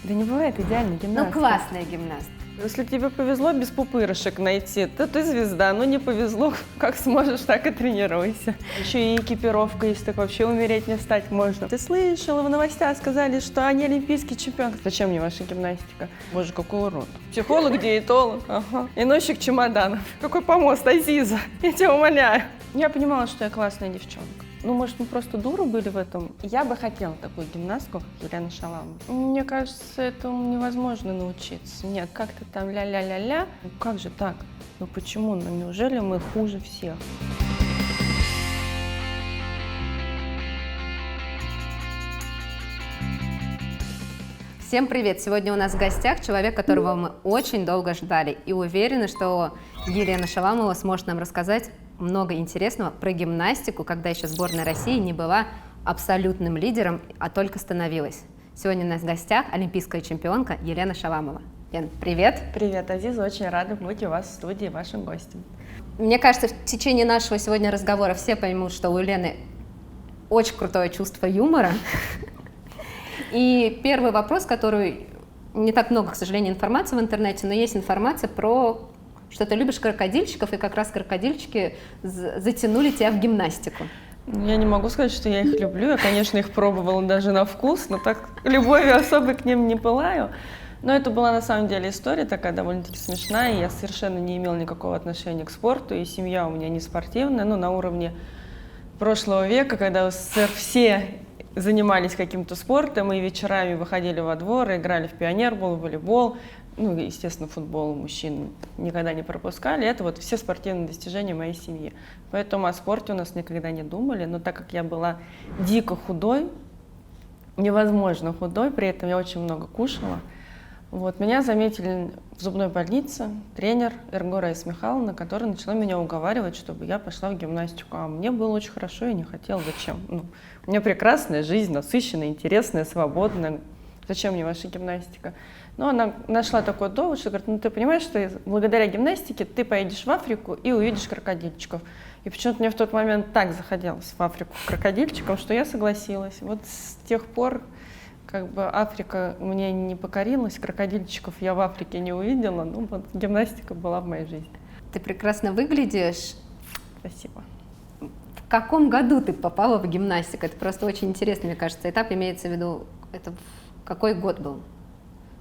Да не бывает идеальной гимнастки. Ну, классная гимнастка. Если тебе повезло без пупырышек найти, то ты звезда. Ну, не повезло, как сможешь, так и тренируйся. Еще и экипировка есть, так вообще умереть не встать можно. Ты слышала, в новостях сказали, что они олимпийский чемпион. Зачем мне ваша гимнастика? Боже, какой урод. Психолог, диетолог, ага. И носик чемоданов. Какой помост, Азиза, я тебя умоляю. Я понимала, что я классная девчонка. Ну, может, мы просто дуры были в этом. Я бы хотела такую гимнастку, как Елена Шаламова. Мне кажется, этому невозможно научиться. Нет, как-то там ля-ля-ля-ля. Ну, как же так? Ну, почему? Ну, неужели мы хуже всех? Всем привет! Сегодня у нас в гостях человек, которого мы очень долго ждали. И уверены, что Елена Шаламова сможет нам рассказать много интересного про гимнастику, когда еще сборная России не была абсолютным лидером, а только становилась. Сегодня у нас в гостях олимпийская чемпионка Елена Шаламова. Лен, привет! Привет, Азиза, очень рада быть у вас в студии, вашим гостем. Мне кажется, в течение нашего сегодня разговора все поймут, что у Елены очень крутое чувство юмора. И первый вопрос, который не так много, к сожалению, информации в интернете, но есть информация про, что ты любишь крокодильчиков, и как раз крокодильчики затянули тебя в гимнастику. Я не могу сказать, что я их люблю. Я, конечно, их пробовала даже на вкус, но так любовью особо к ним не пылаю. Но это была на самом деле история такая довольно-таки смешная. Я совершенно не имела никакого отношения к спорту, и семья у меня не спортивная, но на уровне прошлого века, когда в СССР все занимались каким-то спортом, и вечерами выходили во двор, играли в пионербол, волейбол, ну, естественно, футбол мужчин никогда не пропускали. Это вот все спортивные достижения моей семьи. Поэтому о спорте у нас никогда не думали, но так как я была дико худой, невозможно худой, при этом я очень много кушала, вот, меня заметили в зубной больнице тренер Эрго Раиса Михайловна, которая начала меня уговаривать, чтобы я пошла в гимнастику. А мне было очень хорошо, я не хотела. Зачем? Ну, у меня прекрасная жизнь, насыщенная, интересная, свободная. Зачем мне ваша гимнастика? Но она нашла такой довод, что говорит, ну ты понимаешь, что благодаря гимнастике ты поедешь в Африку и увидишь крокодильчиков. И почему-то мне в тот момент так захотелось в Африку к крокодильчикам, что я согласилась. Вот с тех пор как бы Африка мне не покорилась, крокодильчиков я в Африке не увидела, ну вот гимнастика была в моей жизни. Ты прекрасно выглядишь. Спасибо. В каком году ты попала в гимнастику? Это просто очень интересный, мне кажется, этап, имеется в виду, это какой год был?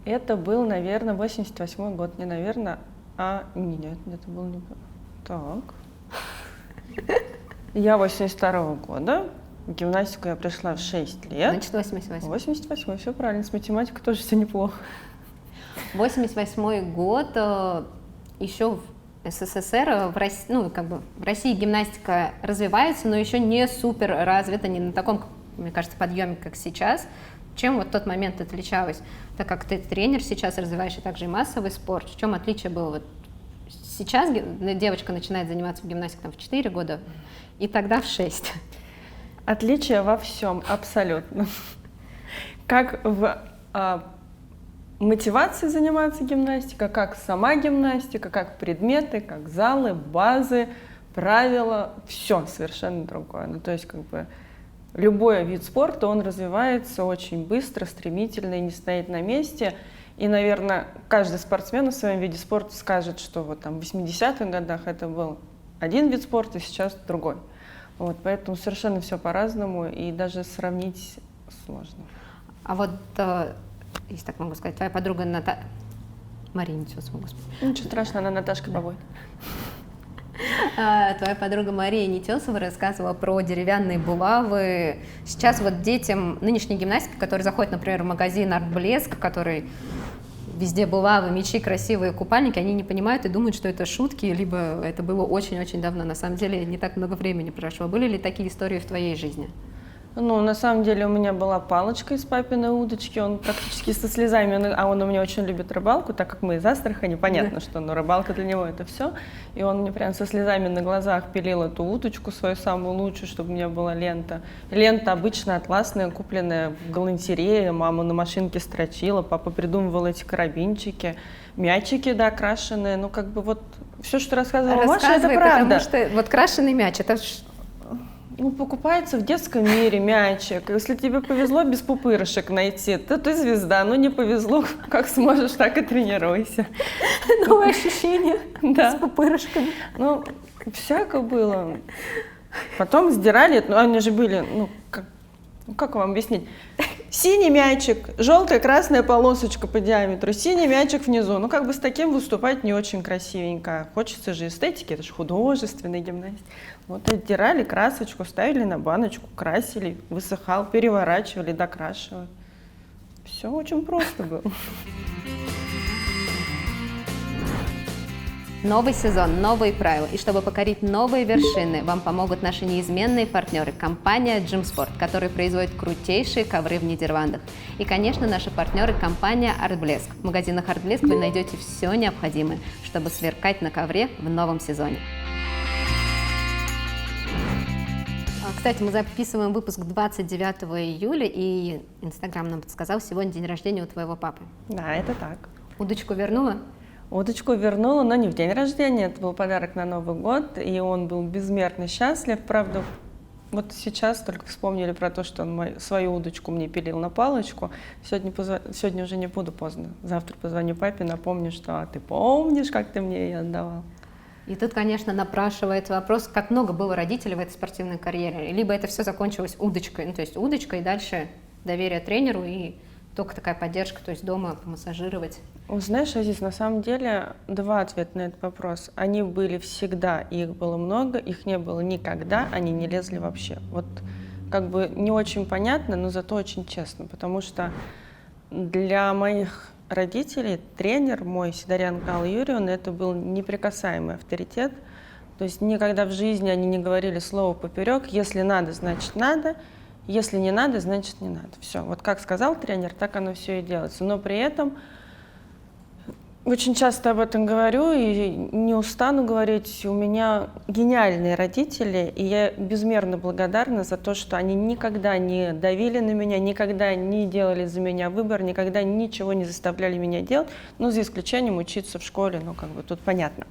Это был, наверное, 88-й год, не наверное, а нет, это был не... Так. Я 82-го года. В гимнастику я пришла в 6 лет. Значит, 88. 88, все правильно, с математикой тоже все неплохо. 88 год, еще в СССР, в России, ну, как бы в России гимнастика развивается, но еще не супер развита, не на таком, мне кажется, подъеме, как сейчас. Чем вот тот момент отличалось? Так как ты тренер сейчас развиваешь, и также и массовый спорт, в чем отличие было? Вот сейчас девочка начинает заниматься гимнастикой в 4 года, и тогда в 6. Отличие во всем, абсолютно. Как в мотивации заниматься гимнастикой, как сама гимнастика, как предметы, как залы, базы, правила, все совершенно другое. Ну, то есть как бы любой вид спорта, он развивается очень быстро, стремительно и не стоит на месте. И, наверное, каждый спортсмен в своем виде спорта скажет, что вот там в 80-х годах это был один вид спорта, сейчас другой. Вот, поэтому совершенно все по-разному, и даже сравнить сложно. А вот, если так могу сказать, твоя подруга Мария Нетесова, господи. Ничего страшного, она Наташкой побоит. Твоя подруга Мария Нетесова рассказывала про деревянные булавы. Сейчас вот детям нынешней гимнастики, которые заходят, например, в магазин «Артблеск», который везде булавы, мячи, красивые купальники, они не понимают и думают, что это шутки, либо это было очень-очень давно. На самом деле не так много времени прошло. Были ли такие истории в твоей жизни? Ну, на самом деле у меня была палочка из папиной удочки, он практически со слезами, а он у меня очень любит рыбалку, так как мы из Астрахани, понятно, что рыбалка для него это все, и он мне прям со слезами на глазах пилил эту удочку свою самую лучшую, чтобы у меня была лента. Лента обычно атласная, купленная в галантерее, мама на машинке строчила, папа придумывал эти карабинчики, мячики, да, крашеные, ну как бы вот все, что рассказывала Маша, это правда. Потому что вот крашеный мяч, это Ну, покупается в детском мире мячик. Если тебе повезло без пупырышек найти, то ты звезда. Ну, не повезло, как сможешь, так и тренируйся. Новое ощущение Да. с пупырышками. Ну, всяко было. Потом сдирали, ну, они же были, как вам объяснить? Синий мячик, желтая, красная полосочка по диаметру, синий мячик внизу. Ну, как бы с таким выступать не очень красивенько. Хочется же эстетики, это же художественная гимнастика. Вот отдирали красочку, ставили на баночку, красили, высыхал, переворачивали, докрашивали. Все очень просто было. Новый сезон, новые правила. И чтобы покорить новые вершины, вам помогут наши неизменные партнеры. Компания Gymsport, которая производит крутейшие ковры в Нидерландах. И, конечно, наши партнеры компания Артблеск. В магазинах Артблеск вы найдете все необходимое, чтобы сверкать на ковре в новом сезоне. Кстати, мы записываем выпуск 29 июля, и Инстаграм нам подсказал, сегодня день рождения у твоего папы. Да, это так. Удочку вернула? Удочку вернула, но не в день рождения, это был подарок на Новый год, и он был безмерно счастлив. Правда, вот сейчас только вспомнили про то, что он свою удочку мне пилил на палочку. Сегодня уже не буду поздно. Завтра позвоню папе, напомню, что ты помнишь, как ты мне ее отдавал. И тут, конечно, напрашивается вопрос, как много было родителей в этой спортивной карьере. Либо это все закончилось удочкой, ну, то есть удочкой, и дальше доверие тренеру и только такая поддержка, то есть дома помассажировать. Знаешь, Азиз, на самом деле два ответа на этот вопрос. Они были всегда, их было много, их не было никогда, они не лезли вообще. Вот как бы не очень понятно, но зато очень честно, потому что для моих родителей тренер мой, Сидоренко Алла Юрьевна, это был неприкасаемый авторитет. То есть никогда в жизни они не говорили слово поперек. Если надо, значит надо. Если не надо, значит не надо. Все. Вот как сказал тренер, так оно все и делается. Но при этом очень часто об этом говорю и не устану говорить. У меня гениальные родители, и я безмерно благодарна за то, что они никогда не давили на меня, никогда не делали за меня выбор, никогда ничего не заставляли меня делать, ну, за исключением учиться в школе, ну, как бы тут понятно.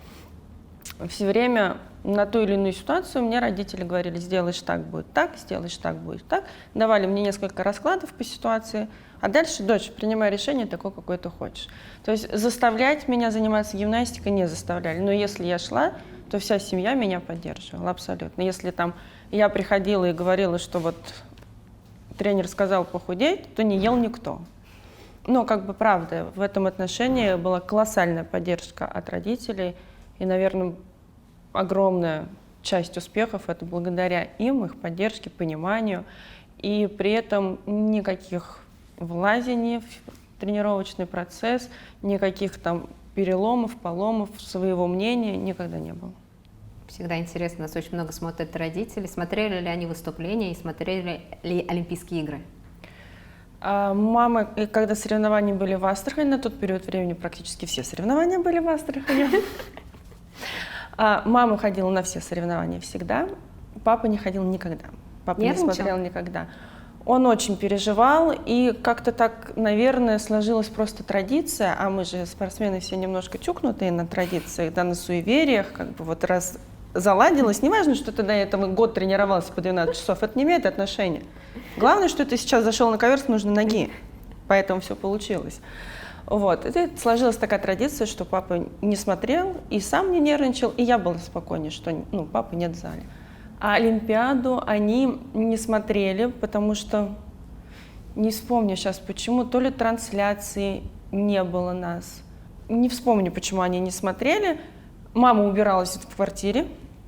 Все время на ту или иную ситуацию мне родители говорили: сделаешь так, будет так, сделаешь так, будет так. Давали мне несколько раскладов по ситуации, а дальше: дочь, принимай решение такое, какое ты хочешь. То есть заставлять меня заниматься гимнастикой не заставляли, но если я шла, то вся семья меня поддерживала, абсолютно. Если там я приходила и говорила, что вот тренер сказал похудеть, то не ел никто. Но как бы правда, в этом отношении была колоссальная поддержка от родителей. И, наверное, огромная часть успехов — это благодаря им, их поддержке, пониманию. И при этом никаких влазений в тренировочный процесс, никаких там переломов, поломов, своего мнения никогда не было. Всегда интересно, нас очень много смотрят родители. Смотрели ли они выступления и смотрели ли Олимпийские игры? Мама, и когда соревнования были в Астрахани, на тот период времени практически все соревнования были в Астрахани. Мама ходила на все соревнования всегда, папа не ходил никогда. Папа не смотрел никогда. Он очень переживал, и как-то так, наверное, сложилась просто традиция, а мы же спортсмены все немножко чукнутые на традициях, да, на суевериях, как бы вот раз заладилось, неважно, что ты до этого год тренировался по 12 часов, это не имеет отношения. Главное, что ты сейчас зашел на ковер с нужной ноги, поэтому все получилось. Вот. И сложилась такая традиция, что папа не смотрел и сам не нервничал, и я была спокойнее, что папы нет в зале. А Олимпиаду они не смотрели, потому что, не вспомню сейчас почему, то ли трансляции не было нас. Не вспомню, почему они не смотрели. Мама убиралась в квартире,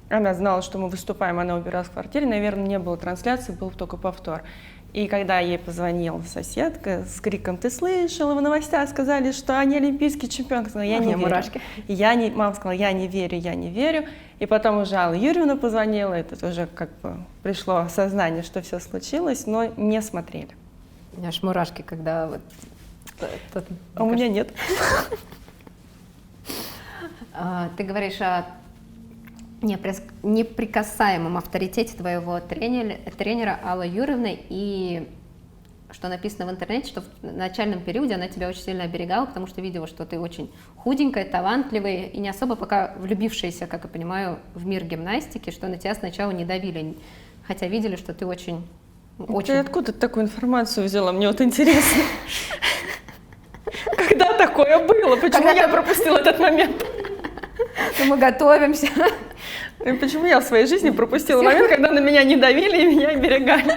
она знала, что мы выступаем, она убиралась в квартире, наверное, не было трансляции, был только повтор. И когда ей позвонила соседка с криком: «Ты слышала, в новостях сказали, что они олимпийский чемпион», сказала: «Я не верю». Мурашки. Мама сказала: «Я не верю, я не верю». И потом уже Алла Юрьевна позвонила, это уже как бы пришло осознание, что все случилось, но не смотрели. У меня аж мурашки, когда вот... У меня нет. Ты говоришь о неприкасаемом авторитете твоего тренера Аллы Юрьевны, и что написано в интернете, что в начальном периоде она тебя очень сильно оберегала, потому что видела, что ты очень худенькая, талантливая и не особо пока влюбившаяся, как я понимаю, в мир гимнастики, что на тебя сначала не давили Хотя видели, что ты очень... Ты откуда ты такую информацию взяла? Мне вот интересно. Когда такое было? Почему я пропустила этот момент? Мы готовимся. Почему я в своей жизни пропустила момент, когда на меня не давили и меня оберегали?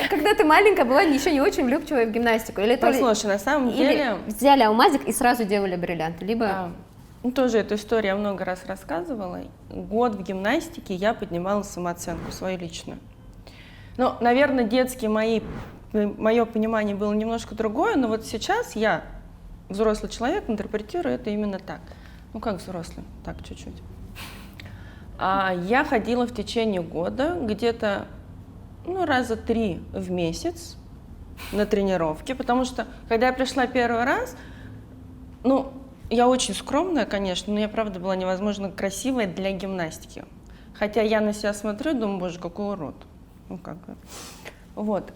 Когда ты маленькая, была еще не очень влюбчивая в гимнастику? Или послушай, на самом деле... взяли алмазик и сразу делали бриллиант, либо... Тоже эту историю я много раз рассказывала. Год в гимнастике я поднимала самооценку свою личную. Ну, наверное, мое понимание было немножко другое, но вот сейчас я, взрослый человек, интерпретирую это именно так. Ну, как взрослый, так, чуть-чуть. Я ходила в течение года где-то, раза 3 в месяц на тренировки, потому что, когда я пришла первый раз, я очень скромная, конечно, но я, правда, была невозможно красивая для гимнастики. Хотя я на себя смотрю и думаю, боже, какой урод. Вот.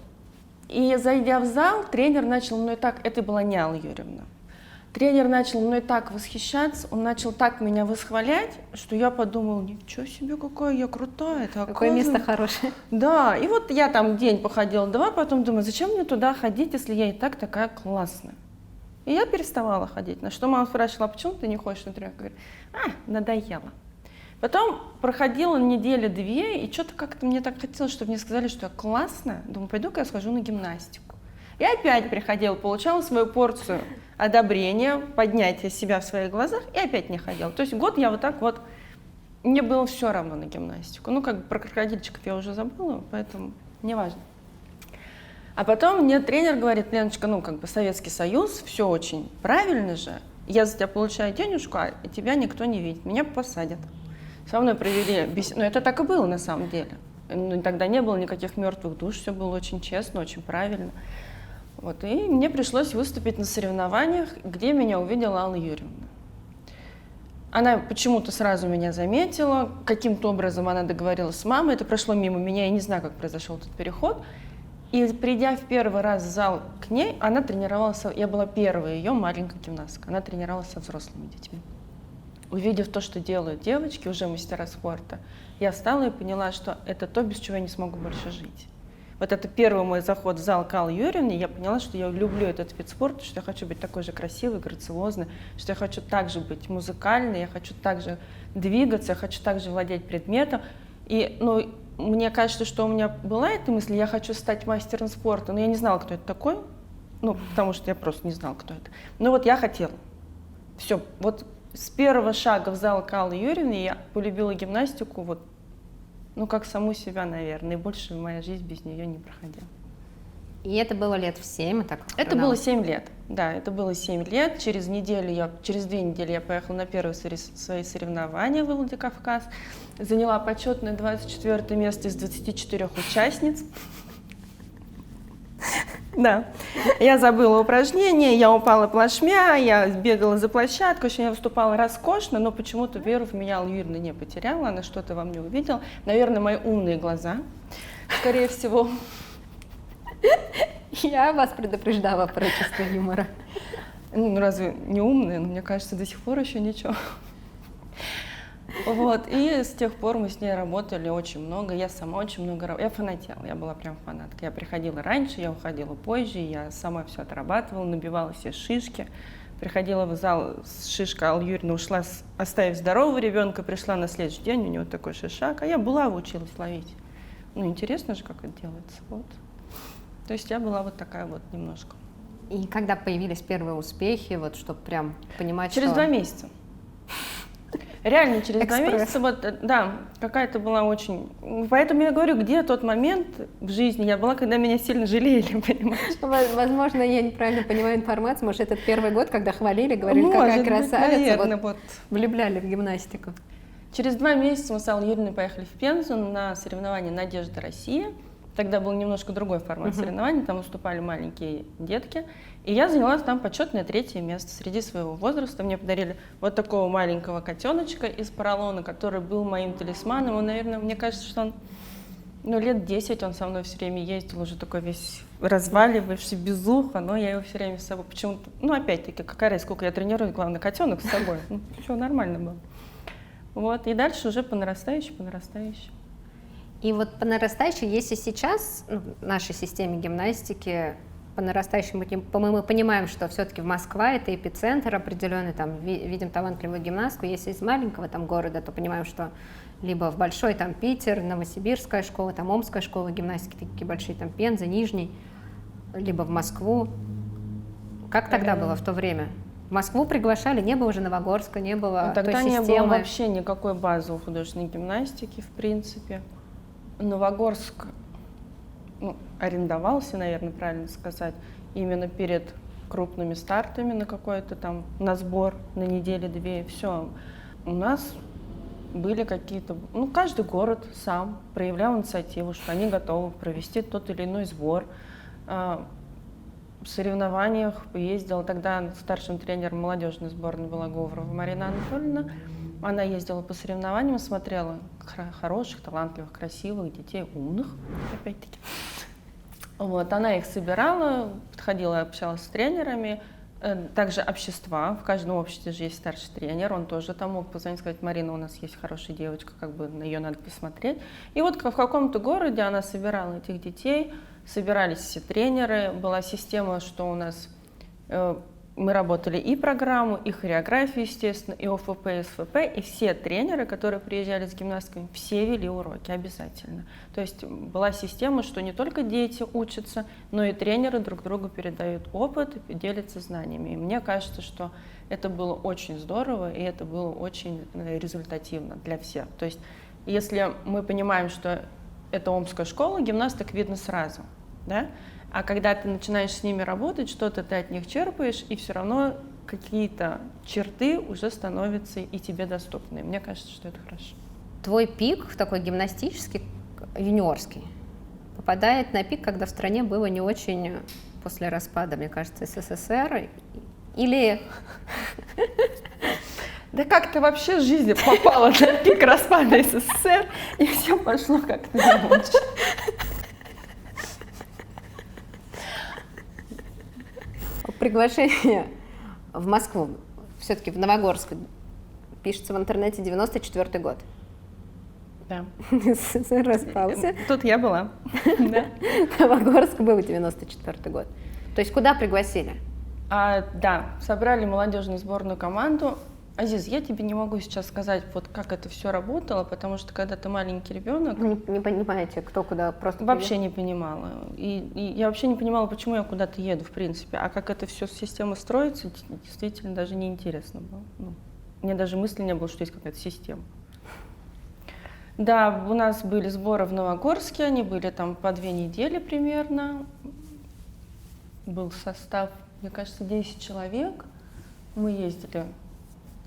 И зайдя в зал, тренер начал мной так, это была не Алла Юрьевна, тренер начал мной так восхищаться, он начал так меня восхвалять, что я подумала, ничего себе, какая я крутая. Какое место хорошее. Да, и вот я там день походила, 2, потом думаю, зачем мне туда ходить, если я и так такая классная. И я переставала ходить, на что мама спрашивала, а почему ты не ходишь на тренировку? Говорю, надоело. Потом проходила 1-2 недели, и что-то как-то мне так хотелось, чтобы мне сказали, что я классная. Думаю, пойду-ка я схожу на гимнастику. И опять приходила, получала свою порцию одобрения, поднятия себя в своих глазах, и опять не ходила. То есть год я вот так вот, мне было все равно на гимнастику. Про крокодильчиков я уже забыла, поэтому неважно. А потом мне тренер говорит, Леночка, Советский Союз, все очень правильно же, я за тебя получаю денежку, а тебя никто не видит, меня посадят. Со мной провели беседу. Это так и было на самом деле. Тогда не было никаких мертвых душ, все было очень честно, очень правильно. Вот. И мне пришлось выступить на соревнованиях, где меня увидела Алла Юрьевна. Она почему-то сразу меня заметила, каким-то образом она договорилась с мамой, это прошло мимо меня, я не знаю, как произошел этот переход. И придя в первый раз в зал к ней, она тренировалась, я была первая ее маленькая гимнастка, она тренировалась со взрослыми детьми. Увидев то, что делают девочки, уже мастера спорта, я встала и поняла, что это то, без чего я не смогу больше жить. Вот это первый мой заход в зал к Алле Юрьевне, я поняла, что я люблю этот вид спорта, что я хочу быть такой же красивой, грациозной, что я хочу также быть музыкальной, я хочу также двигаться, я хочу также владеть предметом. И, мне кажется, что у меня была эта мысль, я хочу стать мастером спорта, но я не знала, кто это такой, потому что я просто не знала, кто это. Но вот я хотела. Все, вот с первого шага в зал к Алле Юрьевне я полюбила гимнастику, как саму себя, наверное, и больше моя жизнь без нее не проходила. И это было лет в 7? Это было 7 лет, да, это было 7 лет. Через 2 недели я поехала на первые свои соревнования в Владикавказ, заняла почетное 24 место из 24 участниц. Да, я забыла упражнение, я упала плашмя, я бегала за площадку, я выступала роскошно, но почему-то веру в меня Алла Юрьевна не потеряла, она что-то во мне увидела. Наверное, мои умные глаза, скорее всего. Я вас предупреждала про чувство юмора. Разве не умные? Мне кажется, до сих пор еще ничего. Вот, и с тех пор мы с ней работали очень много, я сама очень много работала, я фанатела, я была прям фанаткой, я приходила раньше, я уходила позже, я сама все отрабатывала, набивала все шишки, приходила в зал с шишкой, Алла Юрьевна ушла, оставив здорового ребенка, пришла на следующий день, у него такой шишак, а я булаву училась ловить. Интересно же, как это делается, вот. То есть я была вот такая вот немножко. И когда появились первые успехи, чтобы прям понимать, Через 2 месяца. Реально, через 2 месяца, да, какая-то была очень... Поэтому я говорю, где тот момент в жизни я была, когда меня сильно жалели, понимаешь? Возможно, я неправильно понимаю информацию, может, этот первый год, когда хвалили, говорили, какая красавица, наверное, влюбляли в гимнастику. Через 2 месяца мы с Аллой Юрьевной поехали в Пензу на соревнования «Надежда России». Тогда был немножко другой формат соревнований, там выступали маленькие детки. И я заняла там почетное 3-е место среди своего возраста. Мне подарили вот такого маленького котеночка из поролона, который был моим талисманом. Он, наверное, мне кажется, что он лет 10 он со мной все время ездил, уже такой весь разваливающийся, без уха, но я его все время с собой почему-то... опять-таки, какая разница, сколько я тренируюсь, главное, котенок с собой. Все нормально было. Вот, и дальше уже по нарастающей. И вот по нарастающей, если сейчас в нашей системе гимнастики по нарастающей мы понимаем, что все-таки Москва — это эпицентр определенный, там видим талантливую гимнастку. Если из маленького там города, то понимаем, что либо в большой там Питер, Новосибирская школа, там Омская школа гимнастики, такие большие, там Пенза, Нижний, либо в Москву. Как тогда было в то время? В Москву приглашали, не было уже Новогорска, не было Тогда той не системы. было вообще никакой базы у художественной гимнастики, в принципе. Новогорск арендовался, наверное, правильно сказать, именно перед крупными стартами на какой-то там, на сбор, на неделю-две, и все. У нас были какие-то, каждый город сам проявлял инициативу, что они готовы провести тот или иной сбор. В соревнованиях ездила тогда старшим тренером молодежной сборной была Говорова Марина Анатольевна. Она ездила по соревнованиям, смотрела хороших, талантливых, красивых детей, умных, опять-таки. Вот, она их собирала, подходила, общалась с тренерами. Также общества, в каждом обществе же есть старший тренер, он тоже там мог позвонить, сказать: Марина, у нас есть хорошая девочка, как бы на ее надо посмотреть. И вот в каком-то городе она собирала этих детей, собирались все тренеры, была система, что у нас мы работали и программу, и хореографию, естественно, и ОФП, и СФП, и все тренеры, которые приезжали с гимнастками, все вели уроки обязательно. То есть была система, что не только дети учатся, но и тренеры друг другу передают опыт и делятся знаниями. И мне кажется, что это было очень здорово, и это было очень результативно для всех. То есть если мы понимаем, что это Омская школа, гимнасток видно сразу, да? А когда ты начинаешь с ними работать, что-то ты от них черпаешь, и все равно какие-то черты уже становятся и тебе доступны. Мне кажется, что это хорошо. Твой пик, такой гимнастический, юниорский, попадает на пик, когда в стране было не очень после распада, мне кажется, СССР, или... Да как-то вообще жизнь попала на пик распада СССР, и все пошло как-то не очень. Приглашение в Москву, все-таки в Новогорск, пишется в интернете 94-й год. Да. СССР распался. Тут я была. Новогорск был 94-й год. То есть куда пригласили? Да, собрали молодежную сборную команду. Азиз, я тебе не могу сейчас сказать, вот как это все работало, потому что когда ты маленький ребенок... Вы не понимаете, кто куда просто... Вообще не понимала. И я вообще не понимала, почему я куда-то еду, в принципе. А как это все система строится, действительно даже неинтересно было. Мне даже мысли не было, что есть какая-то система. Да, у нас были сборы в Новогорске, они были там по 2 недели примерно. Был состав, мне кажется, 10 человек. Мы ездили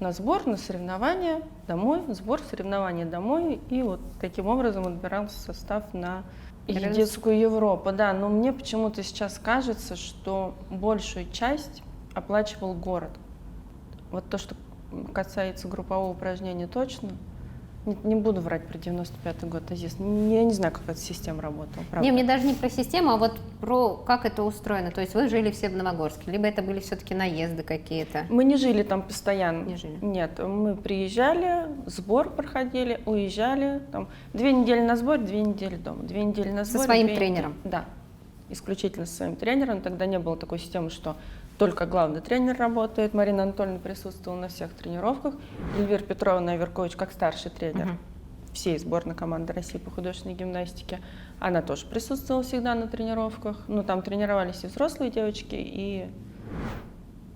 на сбор, на соревнования, домой, сбор, соревнования, домой. И вот таким образом отбирался состав на детскую Европу. Да, но мне почему-то сейчас кажется, что большую часть оплачивал город. Вот то, что касается группового упражнения, точно. Не буду врать про 95-й год, Азиз. Я не знаю, как эта система работала. Правда. Не, мне даже не про систему, а вот про как это устроено. То есть вы жили все в Новогорске, либо это были все-таки наезды какие-то? Мы не жили там постоянно. Не жили? Нет, мы приезжали, сбор проходили, уезжали. Там 2 недели на сбор, 2 недели дома. 2 недели на сбор. Со своим тренером? Да, исключительно со своим тренером. Тогда не было такой системы, что только главный тренер работает. Марина Анатольевна присутствовала на всех тренировках. Эльвира Петровна Аверкович как старший тренер всей сборной команды России по художественной гимнастике. Она тоже присутствовала всегда на тренировках. Ну, там тренировались и взрослые девочки, и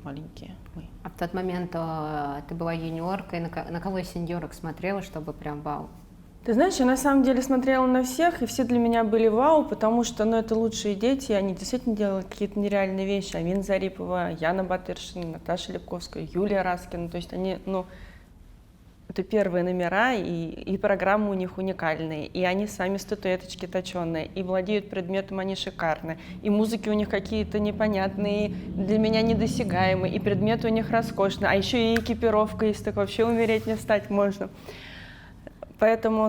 маленькие мы. А в тот момент ты была юниоркой, на кого из сеньорок смотрела, чтобы прям вау? Ты знаешь, я на самом деле смотрела на всех, и все для меня были вау, потому что, это лучшие дети, и они действительно делали какие-то нереальные вещи. Амина Зарипова, Яна Батыршина, Наташа Лепковская, Юлия Раскина. То есть они, это первые номера, и программы у них уникальные, и они сами статуэточки точеные, и владеют предметом они шикарны, и музыки у них какие-то непонятные, для меня недосягаемые, и предметы у них роскошные, а еще и экипировка есть, так вообще умереть не встать можно. Поэтому,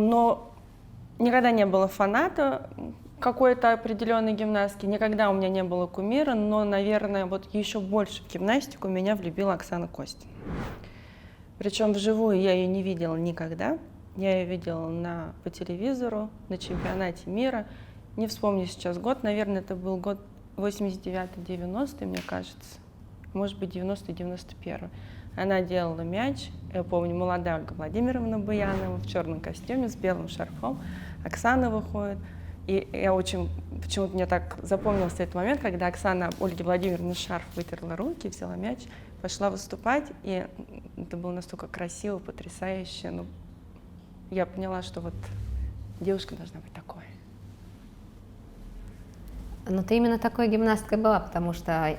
никогда не было фаната какой-то определенной гимнастки, никогда у меня не было кумира, но, наверное, вот еще больше в гимнастику меня влюбила Оксана Костина. Причем вживую я ее не видела никогда. Я ее видела по телевизору, на чемпионате мира. Не вспомню сейчас год, наверное, это был год 89-90, мне кажется. Может быть, 90-91. Она делала мяч. Я помню, молодая Ольга Владимировна Буянова в черном костюме с белым шарфом. Оксана выходит. И я почему-то мне так запомнился этот момент, когда Оксана Ольге Владимировне шарф вытерла руки, взяла мяч, пошла выступать. И это было настолько красиво, потрясающе. Ну, я поняла, что вот девушка должна быть такой. Ну, ты именно такой гимнасткой была, потому что,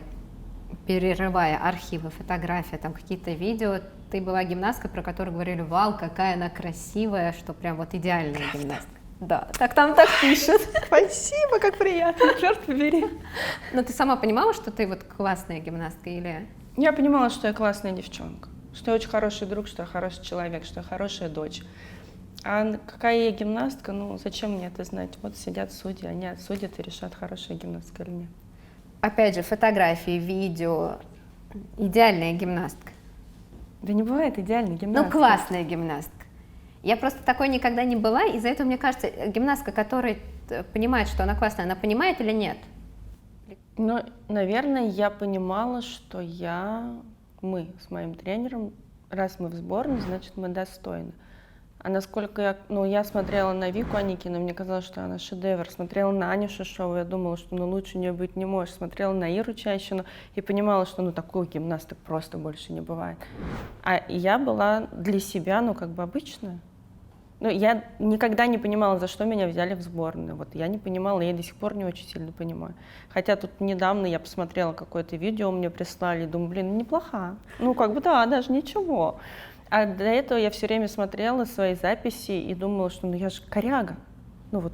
перерывая архивы, фотографии, там какие-то видео, ты была гимнасткой, про которую говорили: вау, какая она красивая, что прям вот идеальная гимнастка. Да, так там так пишут. Спасибо, как приятно, черт побери. Но ты сама понимала, что ты вот классная гимнастка или... Я понимала, что я классная девчонка, что я очень хороший друг, что я хороший человек, что я хорошая дочь. А какая я гимнастка, ну зачем мне это знать? Вот сидят судьи, они отсудят и решат, хорошая гимнастка или нет. Опять же, фотографии, видео. Идеальная гимнастка. Да не бывает идеальной гимнастки. Ну, классная гимнастка. Я просто такой никогда не была, из-за этого, мне кажется, гимнастка, которая понимает, что она классная, она понимает или нет? Ну, наверное, я понимала, что мы с моим тренером, раз мы в сборной, значит, мы достойны. А насколько я смотрела на Вику Аникину, мне казалось, что она шедевр. Смотрела на Аню Шишову, я думала, что лучше у нее быть не может. Смотрела на Иру Чащину и понимала, что такой гимнасток просто больше не бывает. А я была для себя, обычная. Я никогда не понимала, за что меня взяли в сборную. Вот я не понимала, я до сих пор не очень сильно понимаю. Хотя тут недавно я посмотрела какое-то видео, мне прислали, и думаю, неплоха. Да, даже ничего. А до этого я все время смотрела свои записи и думала, что я же коряга.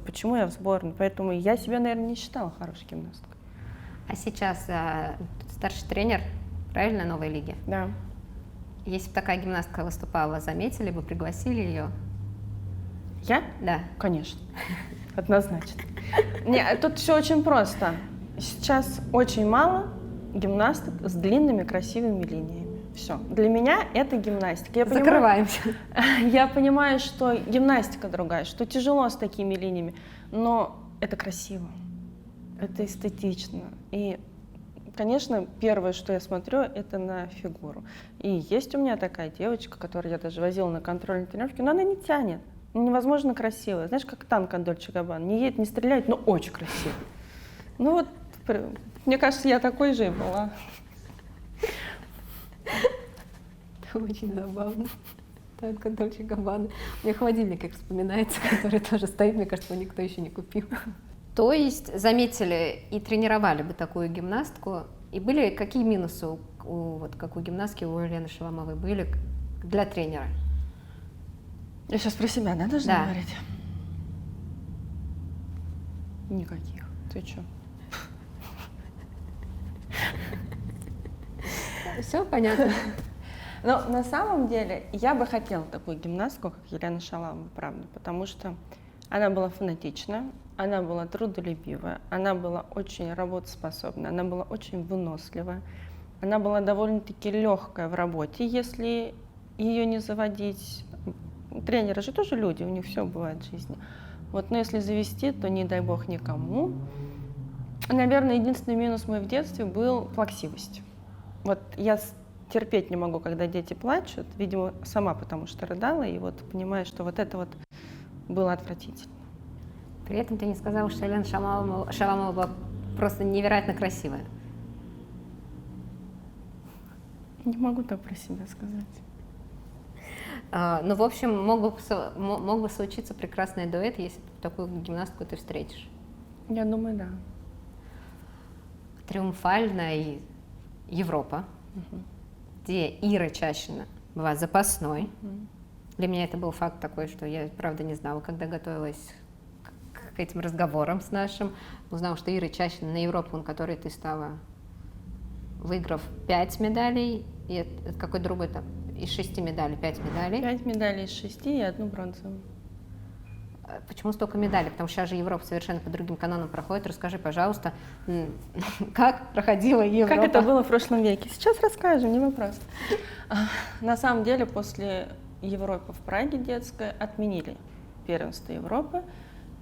Почему я в сборной? Поэтому я себя, наверное, не считала хорошей гимнасткой. А сейчас старший тренер, правильно, новой лиги? Да. Если бы такая гимнастка выступала, заметили бы, пригласили ее? Я? Да. Конечно. Однозначно. Тут все очень просто. Сейчас очень мало гимнасток с длинными красивыми линиями. Все. Для меня это гимнастика. Закрываемся. Я понимаю, что гимнастика другая, что тяжело с такими линиями, но это красиво, это эстетично. И, конечно, первое, что я смотрю, это на фигуру. И есть у меня такая девочка, которую я даже возила на контрольные тренировки, но она не тянет. Невозможно красивая. Знаешь, как танк от Дольче Габбана. Не едет, не стреляет, но очень красиво. Мне кажется, я такой же и была. Это очень забавно. Танк от Дольче Габбана. Мне холодильник как вспоминается, который тоже стоит, мне кажется, его никто еще не купил. То есть заметили и тренировали бы такую гимнастку, и были какие минусы как у гимнастки, у Елены Шаламовой были для тренера? Я сейчас про себя, да, должна Да. говорить? Никаких. Ты что? Все понятно. Но на самом деле я бы хотела такую гимнастку, как Елена Шаламова, правда, потому что она была фанатична, она была трудолюбивая, она была очень работоспособна, она была очень выносливая, она была довольно-таки легкая в работе, если ее не заводить. Тренеры же тоже люди, у них все бывает в жизни. Но если завести, то не дай бог никому. Наверное, единственный минус мой в детстве был плаксивость. Я терпеть не могу, когда дети плачут, видимо, сама потому что рыдала, и понимаю, что это было отвратительно. При этом ты не сказала, что Елена Шаламова была просто невероятно красивая. Не могу так про себя сказать. В общем, мог бы случиться прекрасный дуэт, если такую гимнастку ты встретишь. Я думаю, да. Триумфальная Европа, где Ира Чащина была запасной. Для меня это был факт такой, что я, правда, не знала, когда готовилась к этим разговорам с нашим. Узнала, что Ира Чащина на Европу, на которой ты стала, выиграв 5 медалей, и какой другой там, из 6 медалей 5 медалей. 5 медалей из 6 и 1 бронзовую. Почему столько медалей? Потому что сейчас же Европа совершенно по другим канонам проходит. Расскажи, пожалуйста, как проходила Европа? Как это было в прошлом веке? Сейчас расскажем, не вопрос. На самом деле, после Европы в Праге детская отменили первенство Европы,